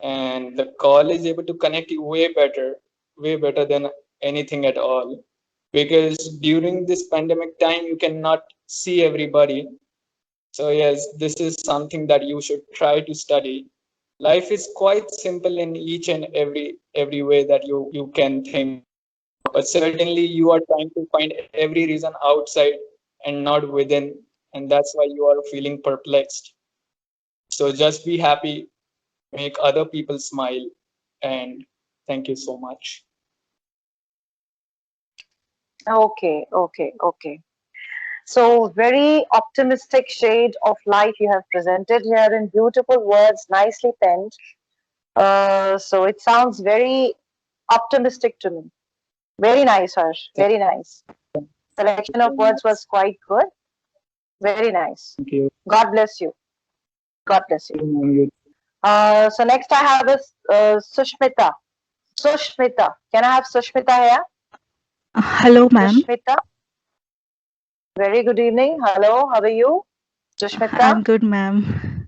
And the call is able to connect you way better than anything at all. Because during this pandemic time, you cannot see everybody. So yes, this is something that you should try to study. Life is quite simple in each and every way that you can think. But certainly you are trying to find every reason outside and not within, and that's why you are feeling perplexed. So just be happy, make other people smile, and thank you so much. Okay. Okay. Okay. So very optimistic shade of life you have presented here in beautiful words, nicely penned. So it sounds very optimistic to me. Very nice, Harsh. Very nice. Selection of words was quite good. Very nice. Thank you. God bless you. God bless you. You. So next I have is Sushmita. Sushmita. Can I have Sushmita here? Hello, ma'am. Sushmita. Very good evening. Hello. How are you? Sushmita. I'm good, ma'am.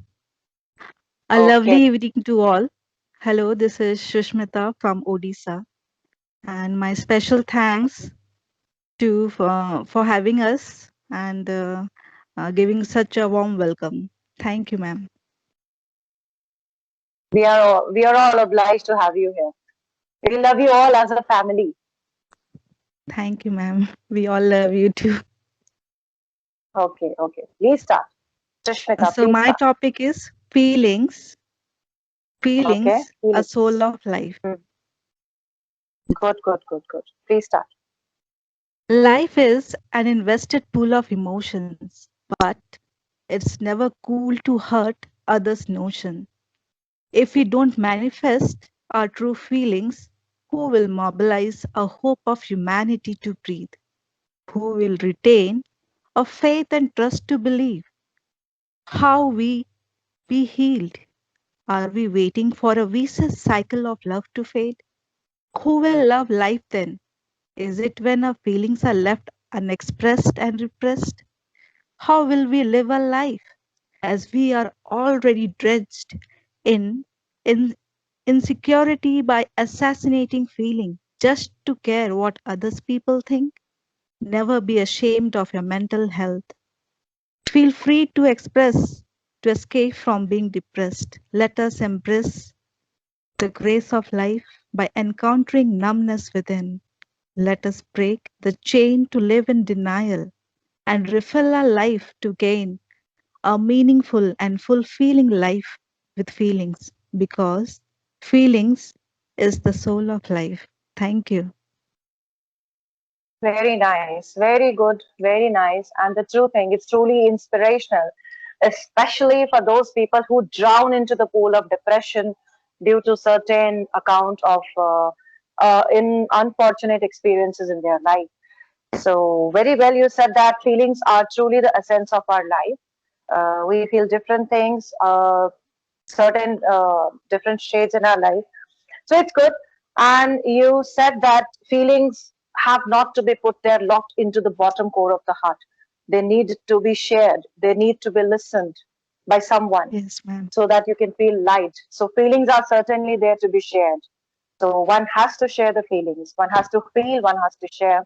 A Okay. lovely evening to all. Hello, this is Shushmita from Odisha, and my special thanks to for having us and giving such a warm welcome. Thank you, ma'am. We are all obliged to have you here. We love you all as a family. Thank you, ma'am. We all love you too. Okay. Okay. Please start. Sushmita, So please my start. topic is feelings. Okay. Feelings, a Feelings. soul of life. Good. Good. Good. Good. Please start. Life is an invested pool of emotions, but it's never cool to hurt others' notion. If we don't manifest our true feelings, who will mobilize a hope of humanity to breathe? Who will retain a faith and trust to believe? How we be healed? Are we waiting for a vicious cycle of love to fade? Who will love life then? Is it when our feelings are left unexpressed and repressed? How will we live our life as we are already drenched in, in insecurity by assassinating feeling just to care what others people think? Never be ashamed of your mental health. Feel free to express, to escape from being depressed. Let us embrace the grace of life by encountering numbness within. Let us break the chain to live in denial and refill our life to gain a meaningful and fulfilling life with feelings because feelings is the soul of life. Thank you. Very nice. Very good. Very nice. And the true thing, it's truly inspirational, especially for those people who drown into the pool of depression due to certain account of in unfortunate experiences in their life. So very well you said that feelings are truly the essence of our life. We feel different things, certain different shades in our life. So it's good. And you said that feelings have not to be put there locked into the bottom core of the heart. They need to be shared. They need to be listened by someone Yes, ma'am. so that you can feel light. So feelings are certainly there to be shared. So one has to share the feelings. One has to feel, one has to share.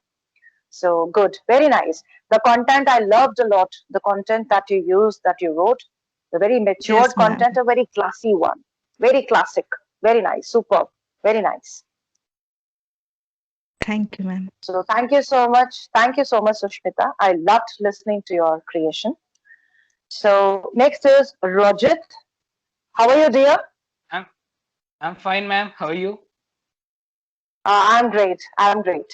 So good, very nice. The content I loved a lot. The content that you used, that you wrote, the very matured Yes, ma'am. content, a very classy one, very classic, very nice, superb, very nice. Thank you, ma'am. So thank you so much. Thank you so much, Sushmita. I loved listening to your creation. So next is Rajit. How are you, dear? I'm fine, ma'am. How are you? I'm great. I'm great.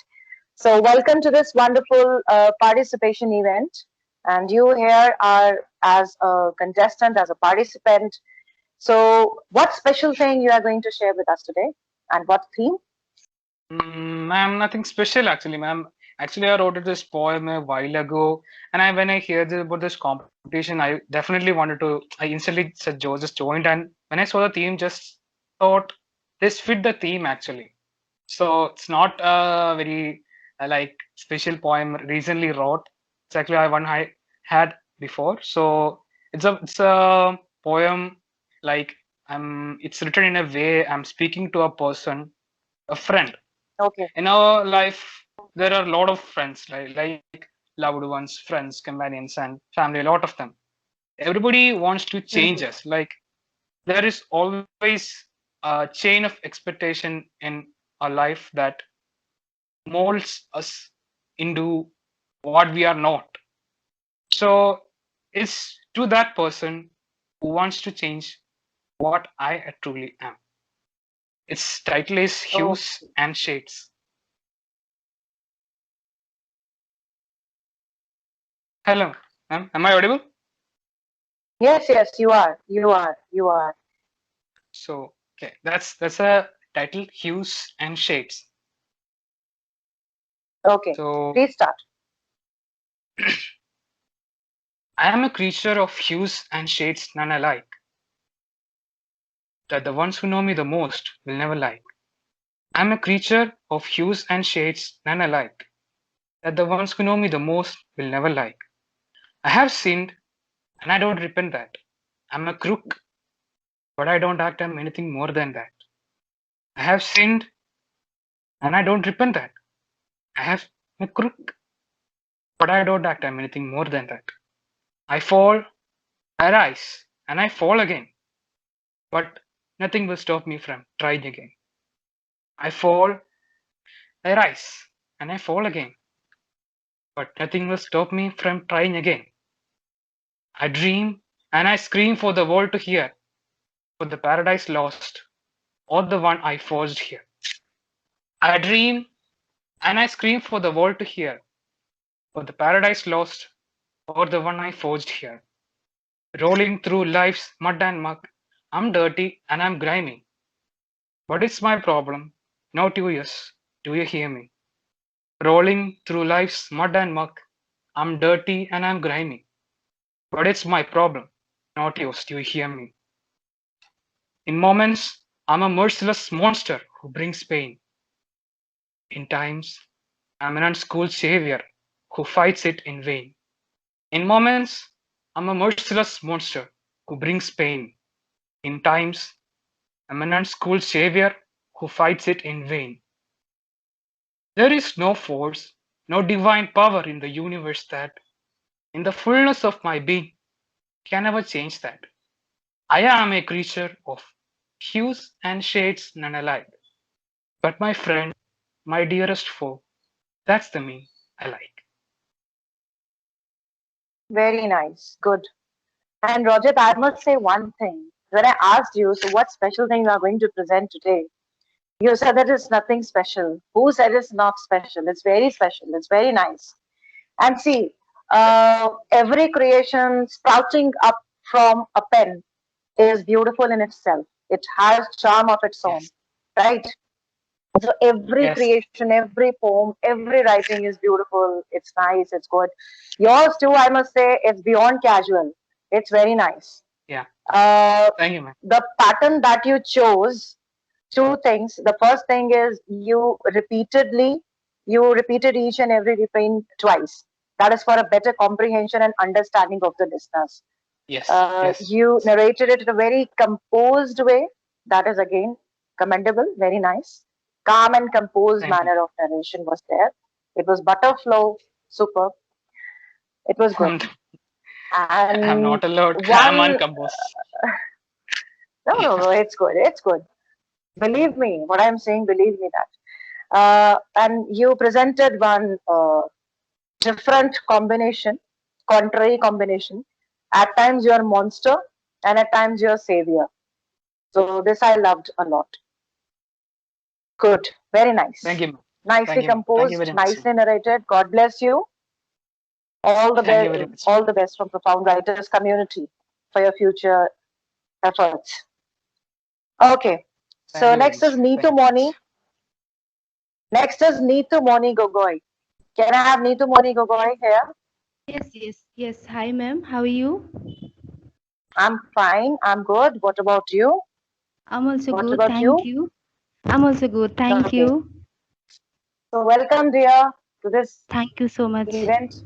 So, welcome to this wonderful participation event. And you here are as a contestant, as a participant. So, what special thing you are going to share with us today, and what theme? Ma'am, nothing special actually, ma'am. Actually, I wrote this poem a while ago, and when I heard about this competition, I definitely wanted to. I instantly said, "Joe, just joined." And when I saw the theme, just thought this fit the theme actually. So it's not a very like special poem recently wrote. It's actually one I had before. So it's a poem like it's written in a way I'm speaking to a person, a friend. Okay. In our life, there are a lot of friends, like loved ones, friends, companions, and family. A lot of them. Everybody wants to change Mhm. us. Like there is always a chain of expectation in our life that molds us into what we are not. So it's to that person who wants to change what I truly am. Its title is Oh, Hues and Shades. Hello, am I audible? yes, yes, you are. You are. You are. So okay, that's a title, Hues and Shades. Okay. So Please start. I am a creature of hues and shades none alike, that the ones who know me the most will never like. I am a creature of hues and shades none alike, that the ones who know me the most will never like. I have sinned, and I don't repent that. I'm a crook, but I don't act on anything more than that. I have sinned, and I don't repent that. I have a crook, but I don't act on anything more than that. I fall, I rise, and I fall again, but nothing will stop me from trying again. I fall, I rise, and I fall again, but nothing will stop me from trying again. I dream, and I scream for the world to hear, for the paradise lost, or the one I forged here. I dream, and I scream for the world to hear, for the paradise lost, or the one I forged here. Rolling through life's mud and muck, I'm dirty and I'm grimy. But it's my problem, not yours. Do you hear me? Rolling through life's mud and muck, I'm dirty and I'm grimy. But it's my problem, not yours. Do you hear me? In moments, I'm a merciless monster who brings pain. In times, I'm an unschooled savior who fights it in vain. In moments, I'm a merciless monster who brings pain. In times, I'm an unschooled savior who fights it in vain. There is no force, no divine power in the universe that, in the fullness of my being, can ever change that. I am a creature of hues and shades none alike. But my friend, my dearest foe, that's the me I like. Very nice. Good. And Roger, I must say one thing. When I asked you, so what special thing you are going to present today? You said that it's nothing special. Who said it's not special? It's very special. It's very nice. And see, every creation sprouting up from a pen is beautiful in itself. It has charm of its own, Yes, right? So every yes, creation, every poem, every writing is beautiful. It's nice. It's good. Yours too, I must say, it's beyond casual. It's very nice. yeah. Uh, Thank you, man. the pattern that you chose, two things. The first thing is you repeated each and every refrain twice. That is for a better comprehension and understanding of the listeners. Yes, yes. You narrated it in a very composed way. That is again commendable, very nice. Calm and composed Thank you. manner of narration was there. It was butterflow, superb. It was good. I'm, I'm And not allowed calm and one, compose. no, it's good, it's good. Believe me, what I'm saying, believe me that. And you presented one different combination, contrary combination. At times you're monster, and at times you're savior. So this I loved a lot. Good, very nice. Thank you, ma'am. Nicely Thank you, ma'am. Thank you composed, very much, nicely narrated. God bless you. All the Thank you best, very much. all the best from Profound Writers community for your future efforts. Okay, Thank so you very next much. is Neetu Moni. Next is Neetu Moni Gogoi. Can I have Neetu Moni Gogoi here? Yes. Hi, ma'am. How are you? I'm fine. I'm good. What about you? I'm also What good. about Thank you? you. I'm also good. Thank Okay. you. So welcome, dear, to this Thank you so much. event.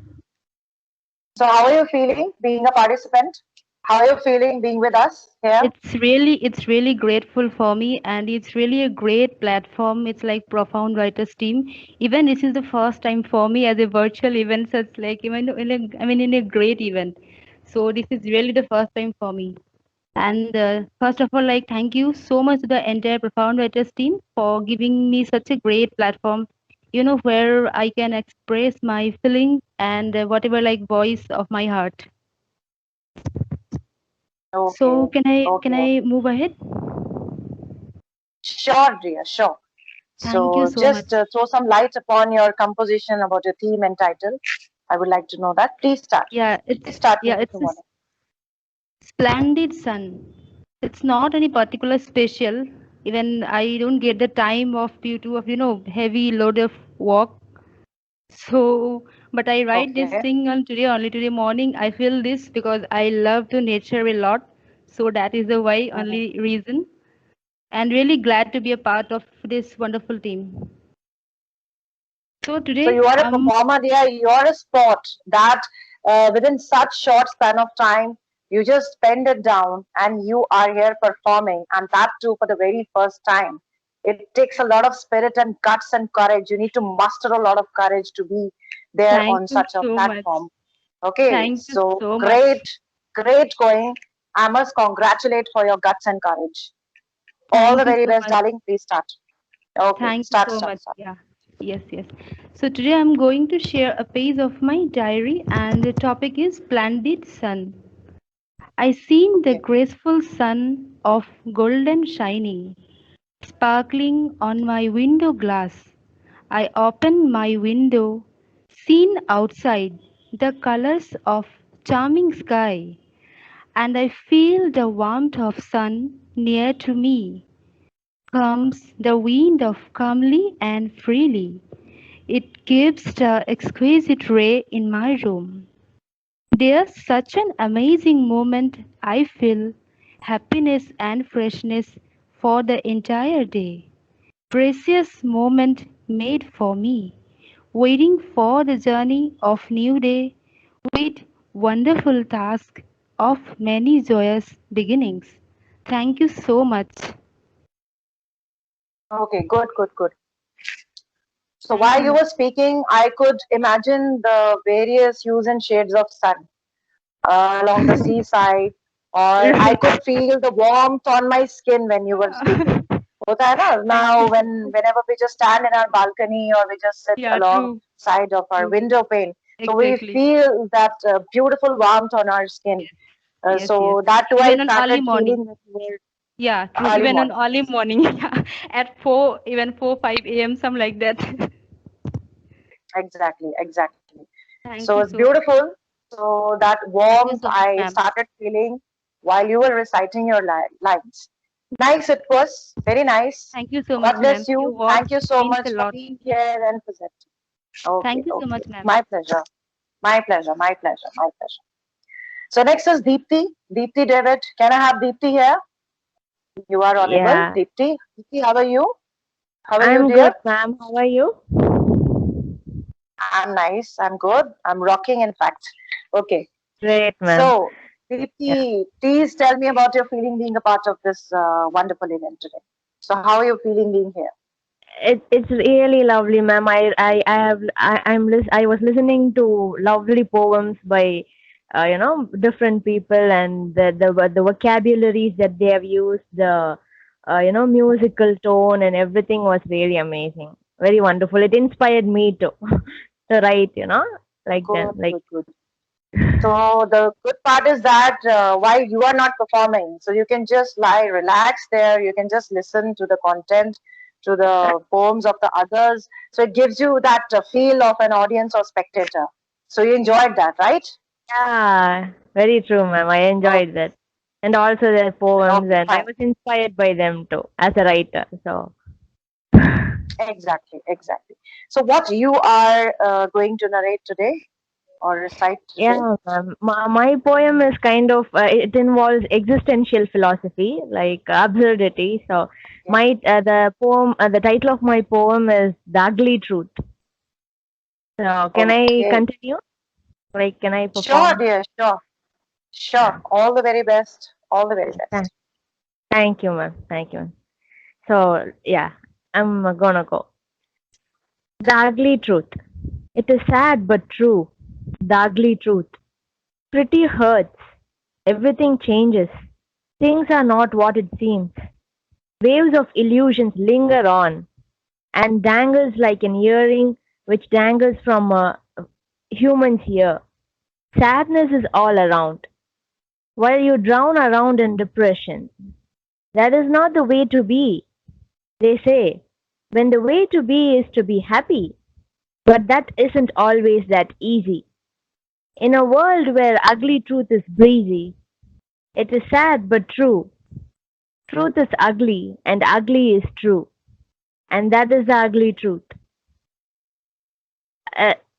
So how are you feeling being a participant? How are you feeling being with us here? It's really grateful for me, and it's really a great platform. It's like Profound Writers team. Even this is the first time for me as a virtual event. So it's like even in a great event. So this is really the first time for me. And first of all, like thank you so much to the entire Profound Writers team for giving me such a great platform. Where I can express my feelings and whatever like voice of my heart. So Okay. can Okay. I move ahead? Sure, dear. Sure. Thank you So so much. just throw some light upon your composition about your theme and title. I would like to know that. Please start. Please start, It's Neetu a Moni. splendid sun. It's not any particular special. Even I don't get the time of due to heavy load of work. So, but I write this Okay. thing on today only today morning. I feel this because I love to nature a lot. So that is the why only reason. And really glad to be a part of this wonderful team. So So today, you are a performer, dear. You are a sport that within such short span of time, you just spend it down and you are here performing, and that too for the very first time. It takes a lot of spirit and guts and courage. You need to muster a lot of courage to be there thank on you such a so much. platform. Okay, Thank you so so much. great going. I must congratulate for your guts and courage. All the Thank you very so best, much. darling. Please start. Okay, Thank you start, so start, much. start. Yeah. Yes. So today I'm going to share a page of my diary, and the topic is Splendid Sun. I seen the graceful sun of golden shining, sparkling on my window glass. I opened my window, seen outside the colors of charming sky, and I feel the warmth of sun near to me. Comes the wind of calmly and freely. It gives the exquisite ray in my room. There's such an amazing moment. I feel happiness and freshness for the entire day. Precious moment made for me, waiting for the journey of new day with wonderful task of many joyous beginnings. Thank you so much. Okay, good, good, good. So Thank while you, you ma'am. were speaking, I could imagine the various hues and shades of sun along the seaside, or I Right. could feel the warmth on my skin when you were speaking. होता है ना? Thank you Now, so much. whenever we just stand in our balcony or we just sit Yeah, true. alongside of our True. window pane, so we Exactly. feel that beautiful warmth on our skin. Yes. So that too, I Even on early started morning. feeling that you were Yeah, true. early Even on morning. early morning. Yeah. At 4, even 4, 5 a.m., something like that. Exactly, exactly. Thank So you it's so much. beautiful. So that Thank you warmth so much, I ma'am. started feeling while you were reciting your lines. Nice, it was very nice. Thank you so God much, ma'am. bless you. Your Thank words you so means much a for lot. being here and presenting. Okay, Thank you so okay. much, ma'am. My pleasure. My pleasure. My pleasure. My pleasure. So next is Deepti. Deepti David. Can I have Deepti here? You are audible. Yeah, Deepti. Deepti, how are you? How are you, I'm dear? good, ma'am. How are you? I'm nice. I'm good. I'm rocking, in fact. Okay. Great, ma'am. So, Yeah, Deepti, please tell me about your feeling being a part of this wonderful event today. So, how are you feeling being here? it's really lovely, ma'am. I was listening to lovely poems by different people, and the vocabularies that they have used, the musical tone and everything was really amazing, very wonderful. It inspired me to to write, like Good, them, like good, good. So the good part is that while you are not performing, so you can just lie, relax there. You can just listen to the content, to the poems of the others. So it gives you that feel of an audience or spectator. So you enjoyed that, right? Yeah, very true, ma'am. I enjoyed that. And also their poems, Okay, and I fine. was inspired by them too as a writer. So, Exactly, exactly. So what you are going to narrate today or recite today? yeah, ma'am. My poem is kind of, it involves existential philosophy, like absurdity. So, the title of my poem is The Ugly Truth. So, can I Okay. continue? Like, can I Sure, perform? dear, sure. Sure. All the very best. All the very best. Thank you, ma'am. Thank you. So, yeah, I'm gonna go. The ugly truth. It is sad but true. The ugly truth. Pretty hurts. Everything changes. Things are not what it seems. Waves of illusions linger on and dangles like an earring which dangles from a human's ear. Sadness is all around. While you drown around in depression, that is not the way to be. They say, when the way to be is to be happy, but that isn't always that easy. In a world where ugly truth is breezy, it is sad but true. Truth is ugly and ugly is true. And that is the ugly truth.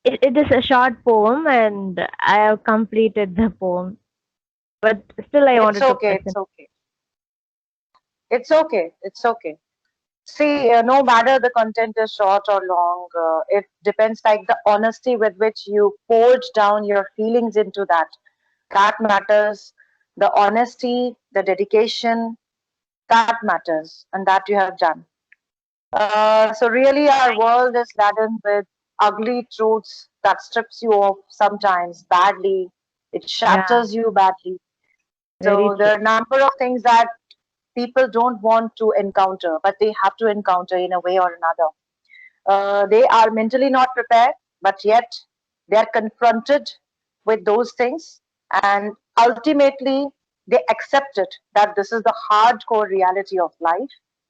It is a short poem and I have completed the poem. But still I It's wanted to okay. present. It's okay. It's okay. It's okay. See, no matter the content is short or long, it depends like the honesty with which you poured down your feelings into that. That matters. The honesty, the dedication, that matters, and that you have done. So really, our world is laden with ugly truths that strips you off sometimes badly. It Yeah, shatters you badly. very So there true. are a number of things that people don't want to encounter, but they have to encounter in a way or another. They are mentally not prepared, but yet they are confronted with those things, and ultimately they accept it that this is the hardcore reality of life,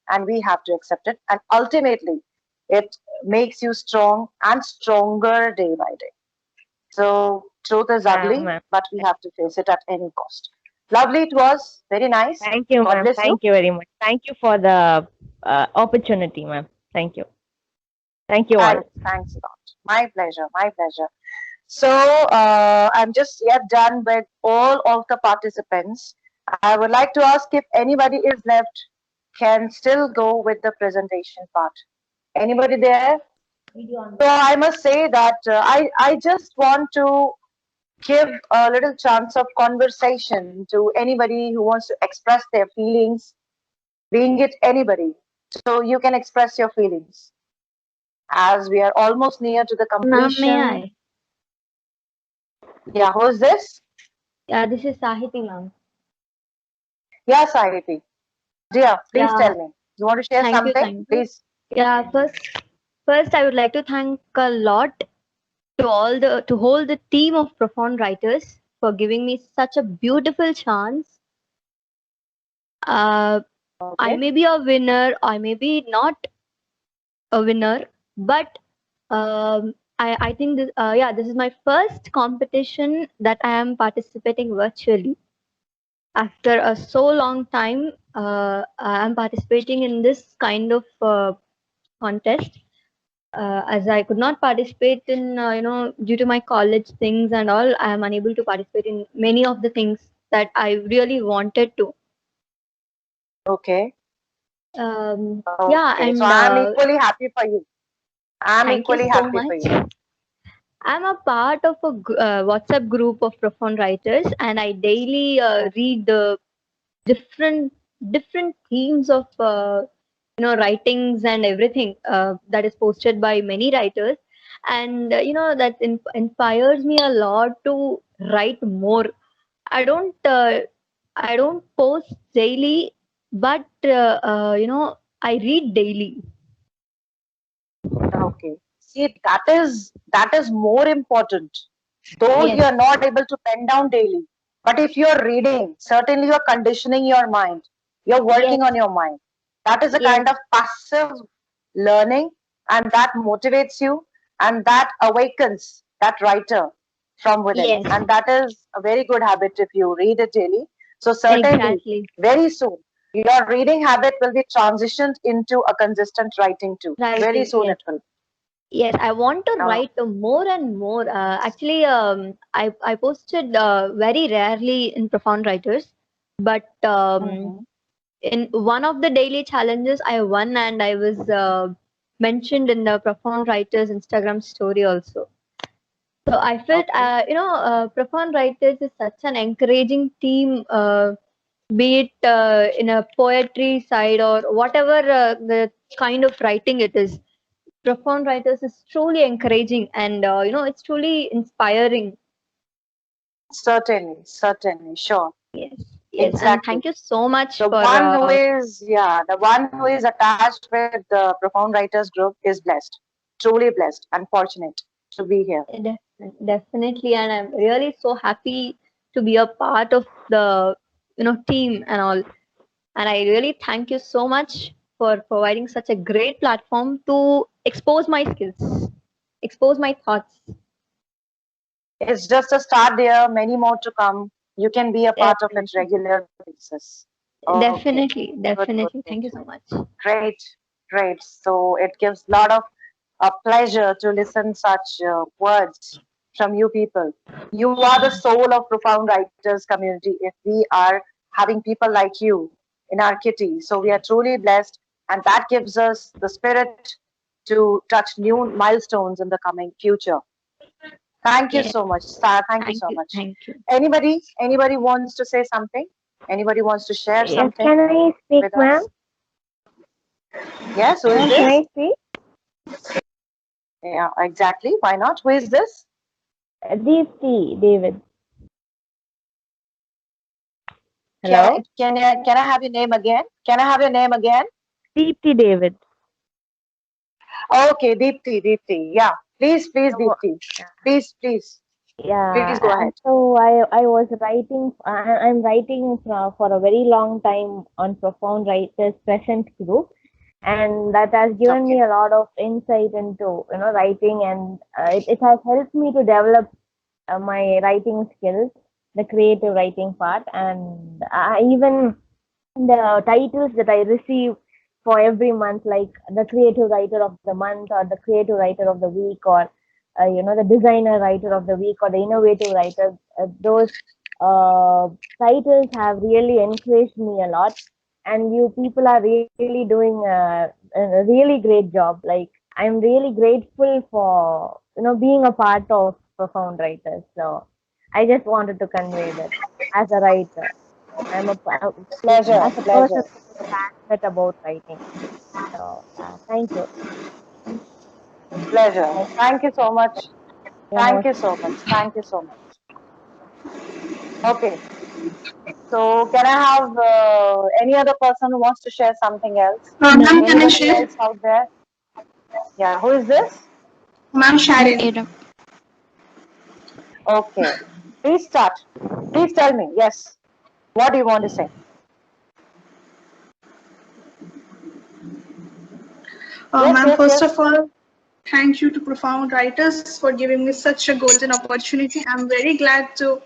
and we have to accept it. And ultimately, it makes you strong and stronger day by day. So, truth is Yeah, ugly, ma'am. but we have to face it at any cost. Lovely, it was very nice. Thank you, God ma'am. bless you. Thank you very much. Thank you for the opportunity, ma'am. Thank you. Thank you all. Thanks a lot. My pleasure. My pleasure. So I'm just yet done with all of the participants. I would like to ask if anybody is left, can still go with the presentation part. Anybody there? So I must say that I just want to give a little chance of conversation to anybody who wants to express their feelings, being it anybody. So you can express your feelings as we are almost near to the Ma'am, may completion. I? Yeah, who's this? Yeah, this is Sahiti, ma'am. Yeah, Sahiti. Dear, please Yeah, tell me. You want to share thank you, something? thank you. Please. Yeah, first I would like to thank a lot to hold the team of profound writers for giving me such a beautiful chance. I Okay. may be a winner, I may be not a winner, but I think this is my first competition that I am participating virtually. After a so long time, I am participating in this kind of contest. As I could not participate in, due to my college things and all, I am unable to participate in many of the things that I really wanted to. Okay. Yeah, Okay. So and I'm equally happy for you. I'm thank you equally so happy for much. you. I'm a part of a WhatsApp group of profound writers, and I daily read the different different themes of writings and everything that is posted by many writers, and that inspires me a lot to write more. I don't i don't post daily, but I read daily. Okay. See, that is more important. Though Yes. you are not able to pen down daily, but if you're reading, certainly you're conditioning your mind. You're working Yes. on your mind. That is a Yes. kind of passive learning, and that motivates you, and that awakens that writer from within. Yes. And that is a very good habit if you read it daily. So certainly, Exactly. very soon, your reading habit will be transitioned into a consistent writing too. Very Writing, soon yes. it will. Yes, I want to Uh, write more and more. Actually, I posted very rarely in Profound Writers, but mhm. in one of the daily challenges I won, and I was mentioned in the Profound Writers Instagram story also. So I felt, Okay. Profound Writers is such an encouraging team, be it in a poetry side or whatever the kind of writing it is. Profound Writers is truly encouraging, and it's truly inspiring. Certainly, certainly, sure. Yes, yes, and Exactly. thank you so much The for one who is, yeah, the one who is attached with the Profound Writers group is blessed, truly blessed and fortunate to be here. definitely, and I'm really so happy to be a part of the team and all. And I really thank you so much for providing such a great platform to expose my skills, expose my thoughts. It's just a start there, many more to come. You can be a part of it Definitely, regular basis. Okay, definitely, good, good, definitely. good. Thank you so much. Great, great. So it gives a lot of pleasure to listen such words from you people. You are the soul of Profound Writers community. If we are having people like you in our kitty, so we are truly blessed, and that gives us the spirit to touch new milestones in the coming future. Thank you Yes, so much, Star. Thank you thank so you, much. thank you. Anybody wants to say something? Anybody wants to share Yes, something can I speak, with ma'am? us? Yes, who is Can this? I speak? Yeah, exactly. Why not? Who is this? Deepti, David. Can, Hello? can I have your name again? Can I have your name again? Deepti, David. Okay, Deepti. Yeah, please, So, Deepti. Please go yeah, ahead. so I was writing, I'm writing for a very long time on Profound Writers Present group, and that has given Okay. me a lot of insight into writing, and it has helped me to develop my writing skills, the creative writing part, and even the titles that I receive for every month, like the creative writer of the month, or the creative writer of the week, or the designer writer of the week, or the innovative writer. Those uh, titles have really encouraged me a lot, and you people are really doing a really great job. Like, I'm really grateful for being a part of Profound Writers. So I just wanted to convey that as a writer. Pleasure, As a person pleasure, who is passionate about writing. So, thank you. pleasure. Thank you so much. You're Thank most you so much. Thank you so much. Okay. So can I have any other person who wants to share something else? Ma'am, can I Anybody share? else out there? Yeah, who is this? Ma'am, Sharon. Okay. Please start. Please tell me. Yes. What do you want to say? Ma'am, first Yes. of all, thank you to Profound Writers for giving me such a golden opportunity. I'm very glad to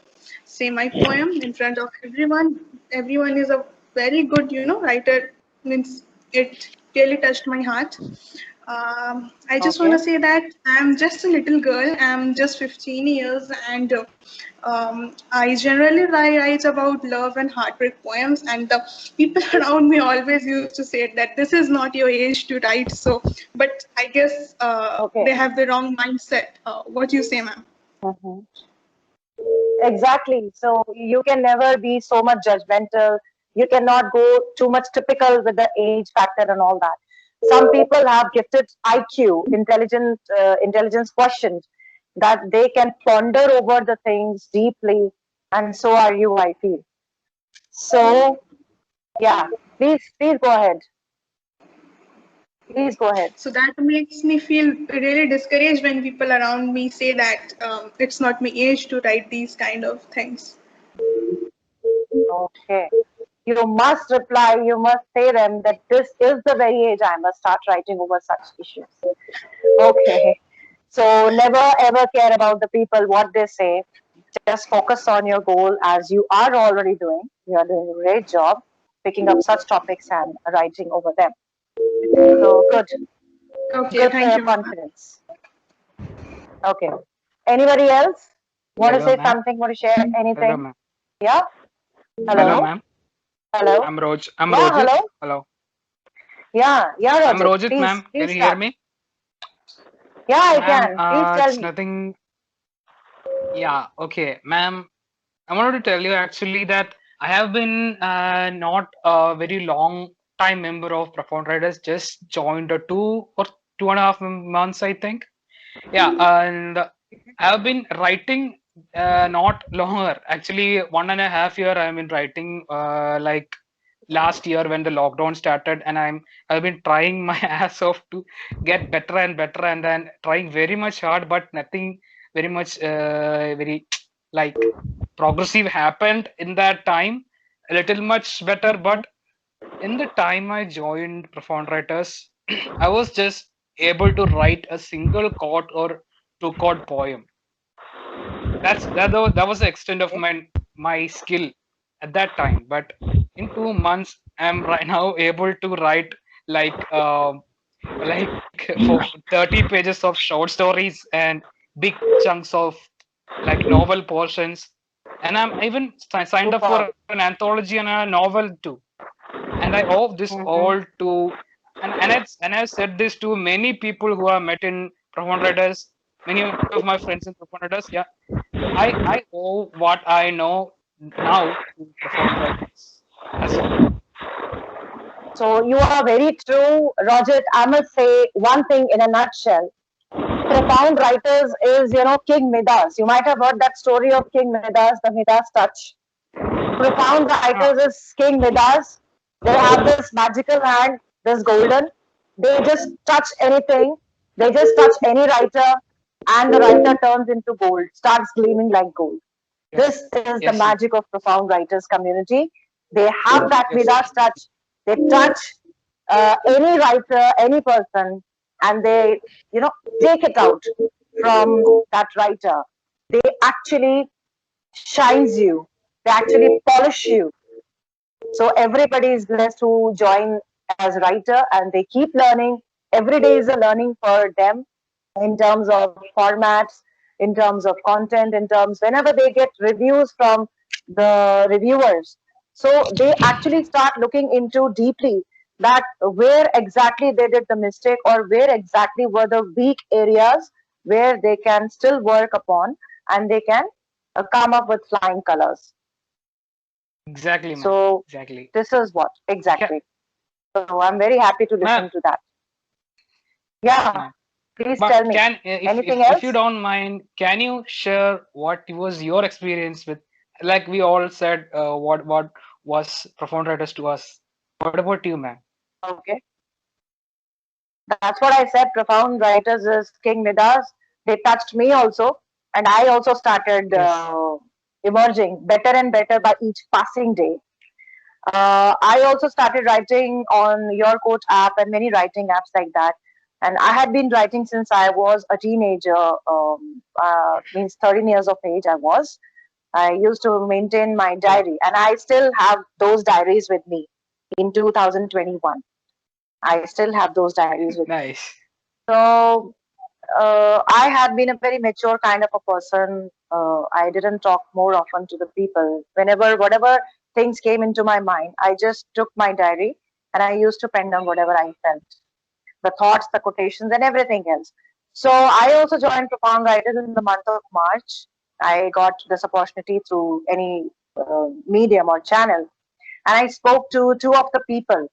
say my poem in front of everyone. Everyone is a very good, writer. Means it really touched my heart. I just want Okay. to say that I'm just a little girl. I'm just 15 years, and I generally write about love and heartbreak poems. And the people around me always used to say that this is not your age to write. So, but I guess Okay. they have the wrong mindset. What do you say, ma'am? Hmm. Exactly. So you can never be so much judgmental. You cannot go too much typical with the age factor and all that. Some people have gifted IQ, intelligence quotient, that they can ponder over the things deeply, and so are you, I feel. So yeah, please go ahead. Please go ahead. So that makes me feel really discouraged when people around me say that it's not my age to write these kind of things. Okay. You must reply, you must say them that this is the very age I must start writing over such issues. Okay. So never ever care about the people, what they say. Just focus on your goal as you are already doing. You are doing a great job picking up such topics and writing over them. So good. Okay, Good for thank your you, ma'am. confidence. Okay. Anybody else? Want to Hello, say ma'am. something? Want to share Hello, anything? ma'am. Yeah? Hello, Hello? ma'am. Hello? I'm Roj. I'm Yeah, Rojit. hello? Hello. Yeah, I'm Rajat. Rojit, Please, ma'am. Can please you hear start. me? Yeah, I Ma'am, can. Please tell it's me. nothing. Yeah, okay. Ma'am, I wanted to tell you actually that I have been not a very long time member of Profound Riders, just joined 2.5 months, I think. Yeah, and I have been writing not longer. Actually, 1.5 year I've been writing like last year when the lockdown started, and I've been trying my ass off to get better and better, and then trying very much hard, but nothing very much very like progressive happened in that time. A little much better, but in the time I joined Profound Writers, I was just able to write a single chord or two chord poem. That was the extent of my skill at that time. But in 2 months, I'm right now able to write like like for 30 pages of short stories and big chunks of like novel portions. And I'm even signed up Super. for an anthology and a novel too. And I owe this all to and I've said this to many people who I met in Profound Writers, many of my friends in Profound Writers. Yeah, I owe what I know now to Profound Writers as well. So you are very true, Rajat. I must say one thing in a nutshell. Profound Writers is, King Midas. You might have heard that story of King Midas, the Midas touch. Profound Writers is King Midas. They have this magical hand, this golden. They just touch anything. They just touch any writer, and the writer turns into gold, starts gleaming like gold. This is the Yes, ma'am. magic of Profound Writers community. They have that Yes. Midas touch. They touch any writer, any person, and they, take it out from that writer. They actually shines you. They actually polish you. So everybody is blessed to join as writer, and they keep learning. Every day is a learning for them in terms of formats, in terms of content, in terms whenever they get reviews from the reviewers. So they actually start looking into deeply that where exactly they did the mistake or where exactly were the weak areas where they can still work upon, and they can come up with flying colors. Exactly, ma'am. So Exactly. this is what exactly. So I'm very happy to Ma'am. listen to that. Yes, Yeah, ma'am. please But tell me. can Anything if you else? don't mind, can you share what was your experience with? Like we all said, what was Profound Writers to us? What about you, ma'am? Okay. That's what I said. Profound Writers is King Midas. They touched me also, and I also started emerging better and better by each passing day. I also started writing on Your Quote app and many writing apps like that. And I had been writing since I was a teenager, means 13 years of age I was. I used to maintain my diary, and I still have those diaries with me in 2021. I still have those diaries with me. Nice. So I had been a very mature kind of a person. I didn't talk more often to the people. Whenever, whatever things came into my mind, I just took my diary and I used to pen down whatever I felt, the thoughts, the quotations, and everything else. So I also joined Profound Writers in the month of March. I got this opportunity through any medium or channel, and I spoke to two of the people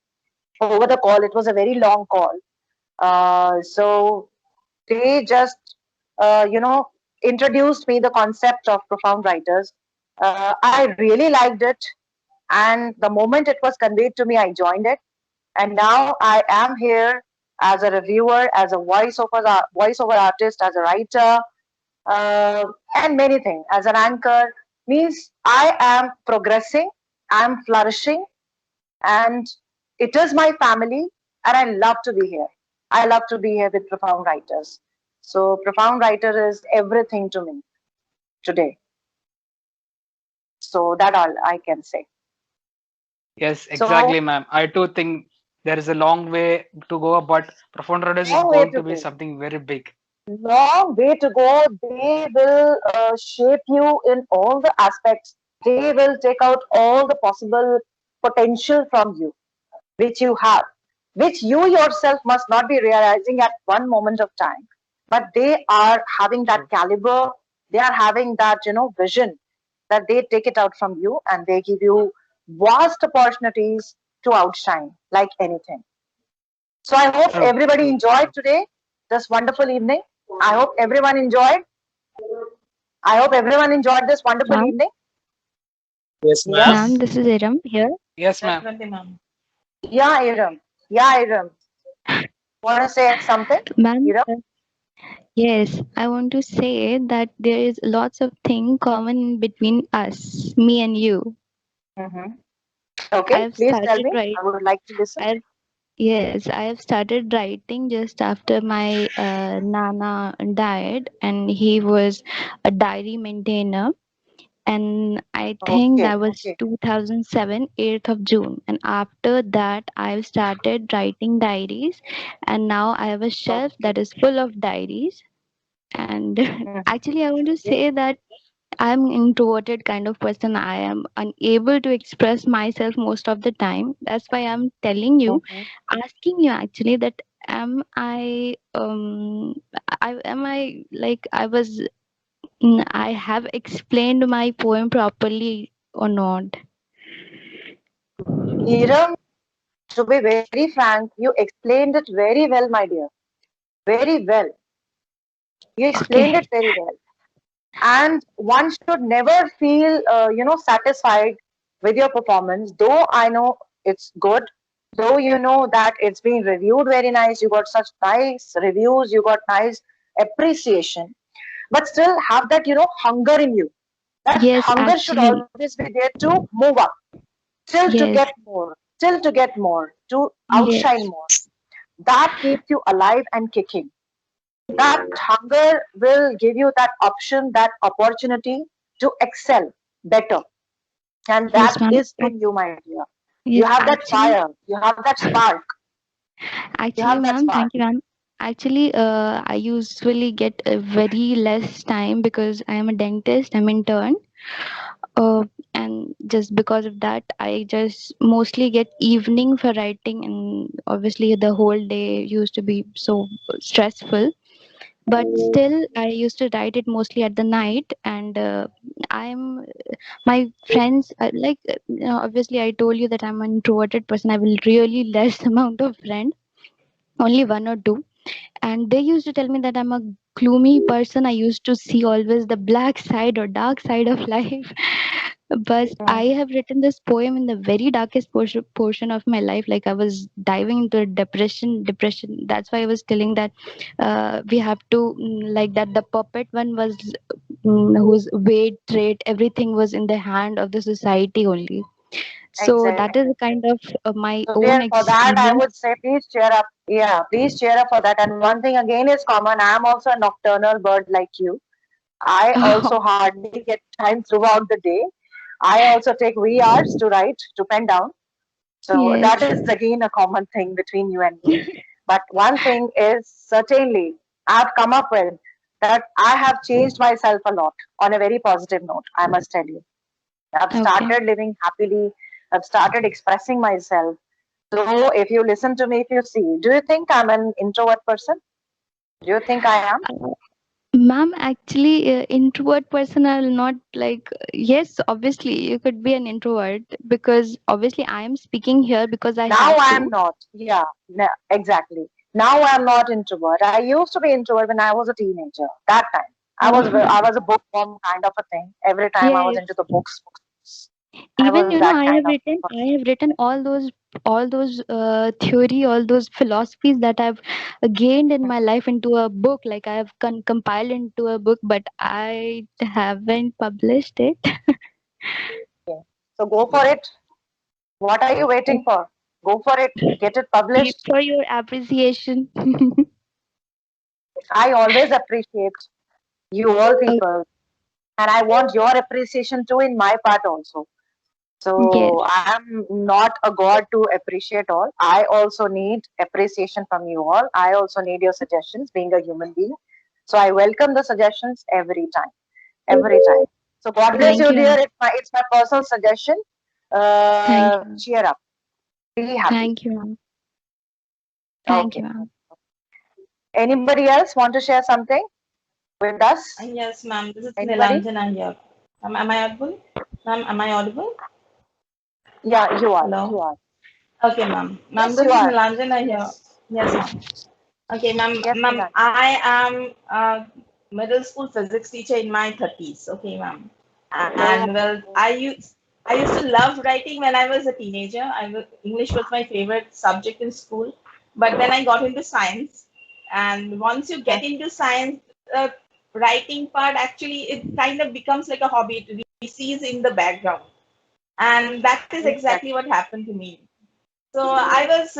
over the call. It was a very long call. So they just, introduced me the concept of Profound Writers. I really liked it, and the moment it was conveyed to me, I joined it, and now I am here as a reviewer, as a voiceover artist, as a writer, and many things, as an anchor, means I am progressing, I am flourishing, and it is my family, and I love to be here. I love to be here with Profound Writers. So Profound Writer is everything to me today. So that all I can say. Yes, exactly, ma'am. I too think there is a long way to go, but Profound Writers is Long way going to to be go. something very big. Long way to go. They will shape you in all the aspects. They will take out all the possible potential from you, which you have, which you yourself must not be realizing at one moment of time. But they are having that caliber, they are having that, vision, that they take it out from you and they give you vast opportunities to outshine like anything. So I hope True, everybody true. enjoyed today, this wonderful evening. I hope everyone enjoyed. I hope everyone enjoyed this wonderful Ma'am, evening. Yes, Yes. ma'am, this is Iram here. Yes, ma'am. Definitely, ma'am. Yeah, Iram. Yeah, Iram. Want to say something, Ma'am, Iram? yes, I want to say that there is lots of thing common between us, me and you. Mm-hmm. Okay, I've please tell started me. writing. I would like to listen. Yes, I have started writing just after my nana died, and he was a diary maintainer. And I think Okay, that was okay. 2007, 8th of June. And after that, I've started writing diaries, and now I have a shelf that is full of diaries. And actually, I want to say that I'm introverted kind of person. I am unable to express myself most of the time. That's why I'm telling you, asking you actually that am I like I was I have explained my poem properly or not? Iram, to be very frank, you explained it very well, my dear. Very well. You explained Okay. it very well. And one should never feel, satisfied with your performance. Though I know it's good, though you know that it's been reviewed very nice, you got such nice reviews, you got nice appreciation, but still have that, hunger in you. That Yes, hunger should actually. always be there to move up, still to Yes. get more, still to get more, to Yes. outshine more. That keeps you alive and kicking. That hunger will give you that option, that opportunity to excel better. And Yes, that ma'am. is in you, my dear. You Yes, have that actually. fire, you have that spark, you Actually, have that ma'am, spark. thank you, ma'am. Actually, I usually get a very less time because I am a dentist. I'm intern. And just because of that, I just mostly get evening for writing, and obviously the whole day used to be so stressful. But still, I used to write it mostly at the night, and I'm my friends obviously I told you that I'm an introverted person. I will really less amount of friends, only one or two, and they used to tell me that I'm a gloomy person. I used to see always the black side or dark side of life. But I have written this poem in the very darkest portion of my life. Like I was diving into depression. That's why I was telling that we have to like that the puppet one was whose weight rate everything was in the hand of the society only. So that is Exactly. kind of my So own dear, for that, I experience. would say please cheer up. Yeah, please cheer up for that. And one thing again is common. I am also a nocturnal bird like you. I also hardly get time throughout the day. I also take wee hours to write, to pen down. So Yes. that is again a common thing between you and me. But one thing is certainly I've come up with that I have changed myself a lot on a very positive note, I must tell you. I've Okay. started living happily. I've started expressing myself. So if you listen to me, if you see, do you think I'm an introvert person? Do you think I am? Ma'am, actually, introvert person are not like, yes, obviously, you could be an introvert because obviously I am speaking here because I Now have I am to. not. Yeah, exactly. Now I am not introvert. I used to be introvert when I was a teenager. That time I was Oh, I was a bookworm kind of a thing. Every time I was yes, into the books. Even was that I kind have of written all those theory, all those philosophies that I've gained in my life into a book. Like I have compiled into a book, but I haven't published it. So go for it. What are you waiting for? Go for it. Get it Wait published. for your appreciation. I always appreciate you all people, and I want your appreciation too in my part also. Yes. So I am not a god to appreciate all. I also need appreciation from you all. I also need your suggestions, being a human being. So I welcome the suggestions every time, every time. So God bless Thank you, you. dear. It's my personal suggestion. Thank you. Cheer up. Be happy. Thank you, ma'am. Thank you, Okay. ma'am. Anybody else want to share something with us? Yes, ma'am. This is Anybody? Nilanjana here. Am I audible? Ma'am, am I audible? Yeah, you are. Hello. You are. Okay, ma'am. Ma'am, Yes, this you is are. Nilanjana here. Yes, ma'am. Okay, ma'am. Yes, Ma'am, Nilanjana. I am a middle school physics teacher in my 30s. Okay, ma'am. And well, I used to love writing when I was a teenager. English was my favorite subject in school. But then I got into science. And once you get into science, the writing part actually it kind of becomes like a hobby. It recedes in the background. And that is exactly what happened to me. So I was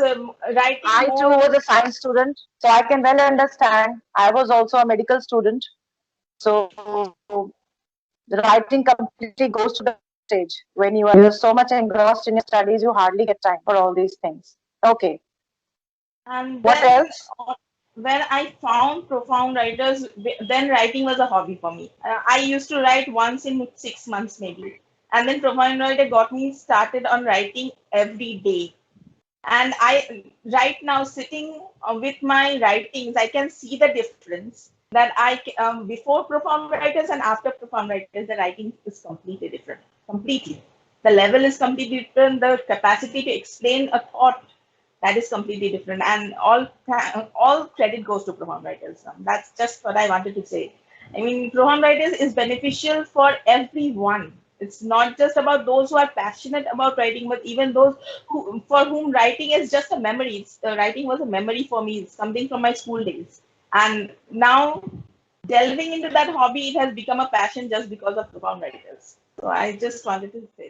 writing I too more. was a science student, so I can well understand. I was also a medical student, so the writing completely goes to the stage when you're so much engrossed in your studies, you hardly get time for all these things. Okay. And What then else? when I found profound writers, then writing was a hobby for me. I used to write once in 6 months maybe. And then profound writer got me started on writing every day. And I right now sitting with my writings, I can see the difference that before profound writers and after profound writers, the writing is completely different. Completely. The level is completely different. The capacity to explain a thought that is completely different, and all credit goes to profound writers. That's just what I wanted to say. I mean, profound writers is beneficial for everyone. It's not just about those who are passionate about writing, but even those for whom writing is just a memory. Writing was a memory for me. It's something from my school days, and now delving into that hobby, it has become a passion just because of profound writers. So I just wanted to say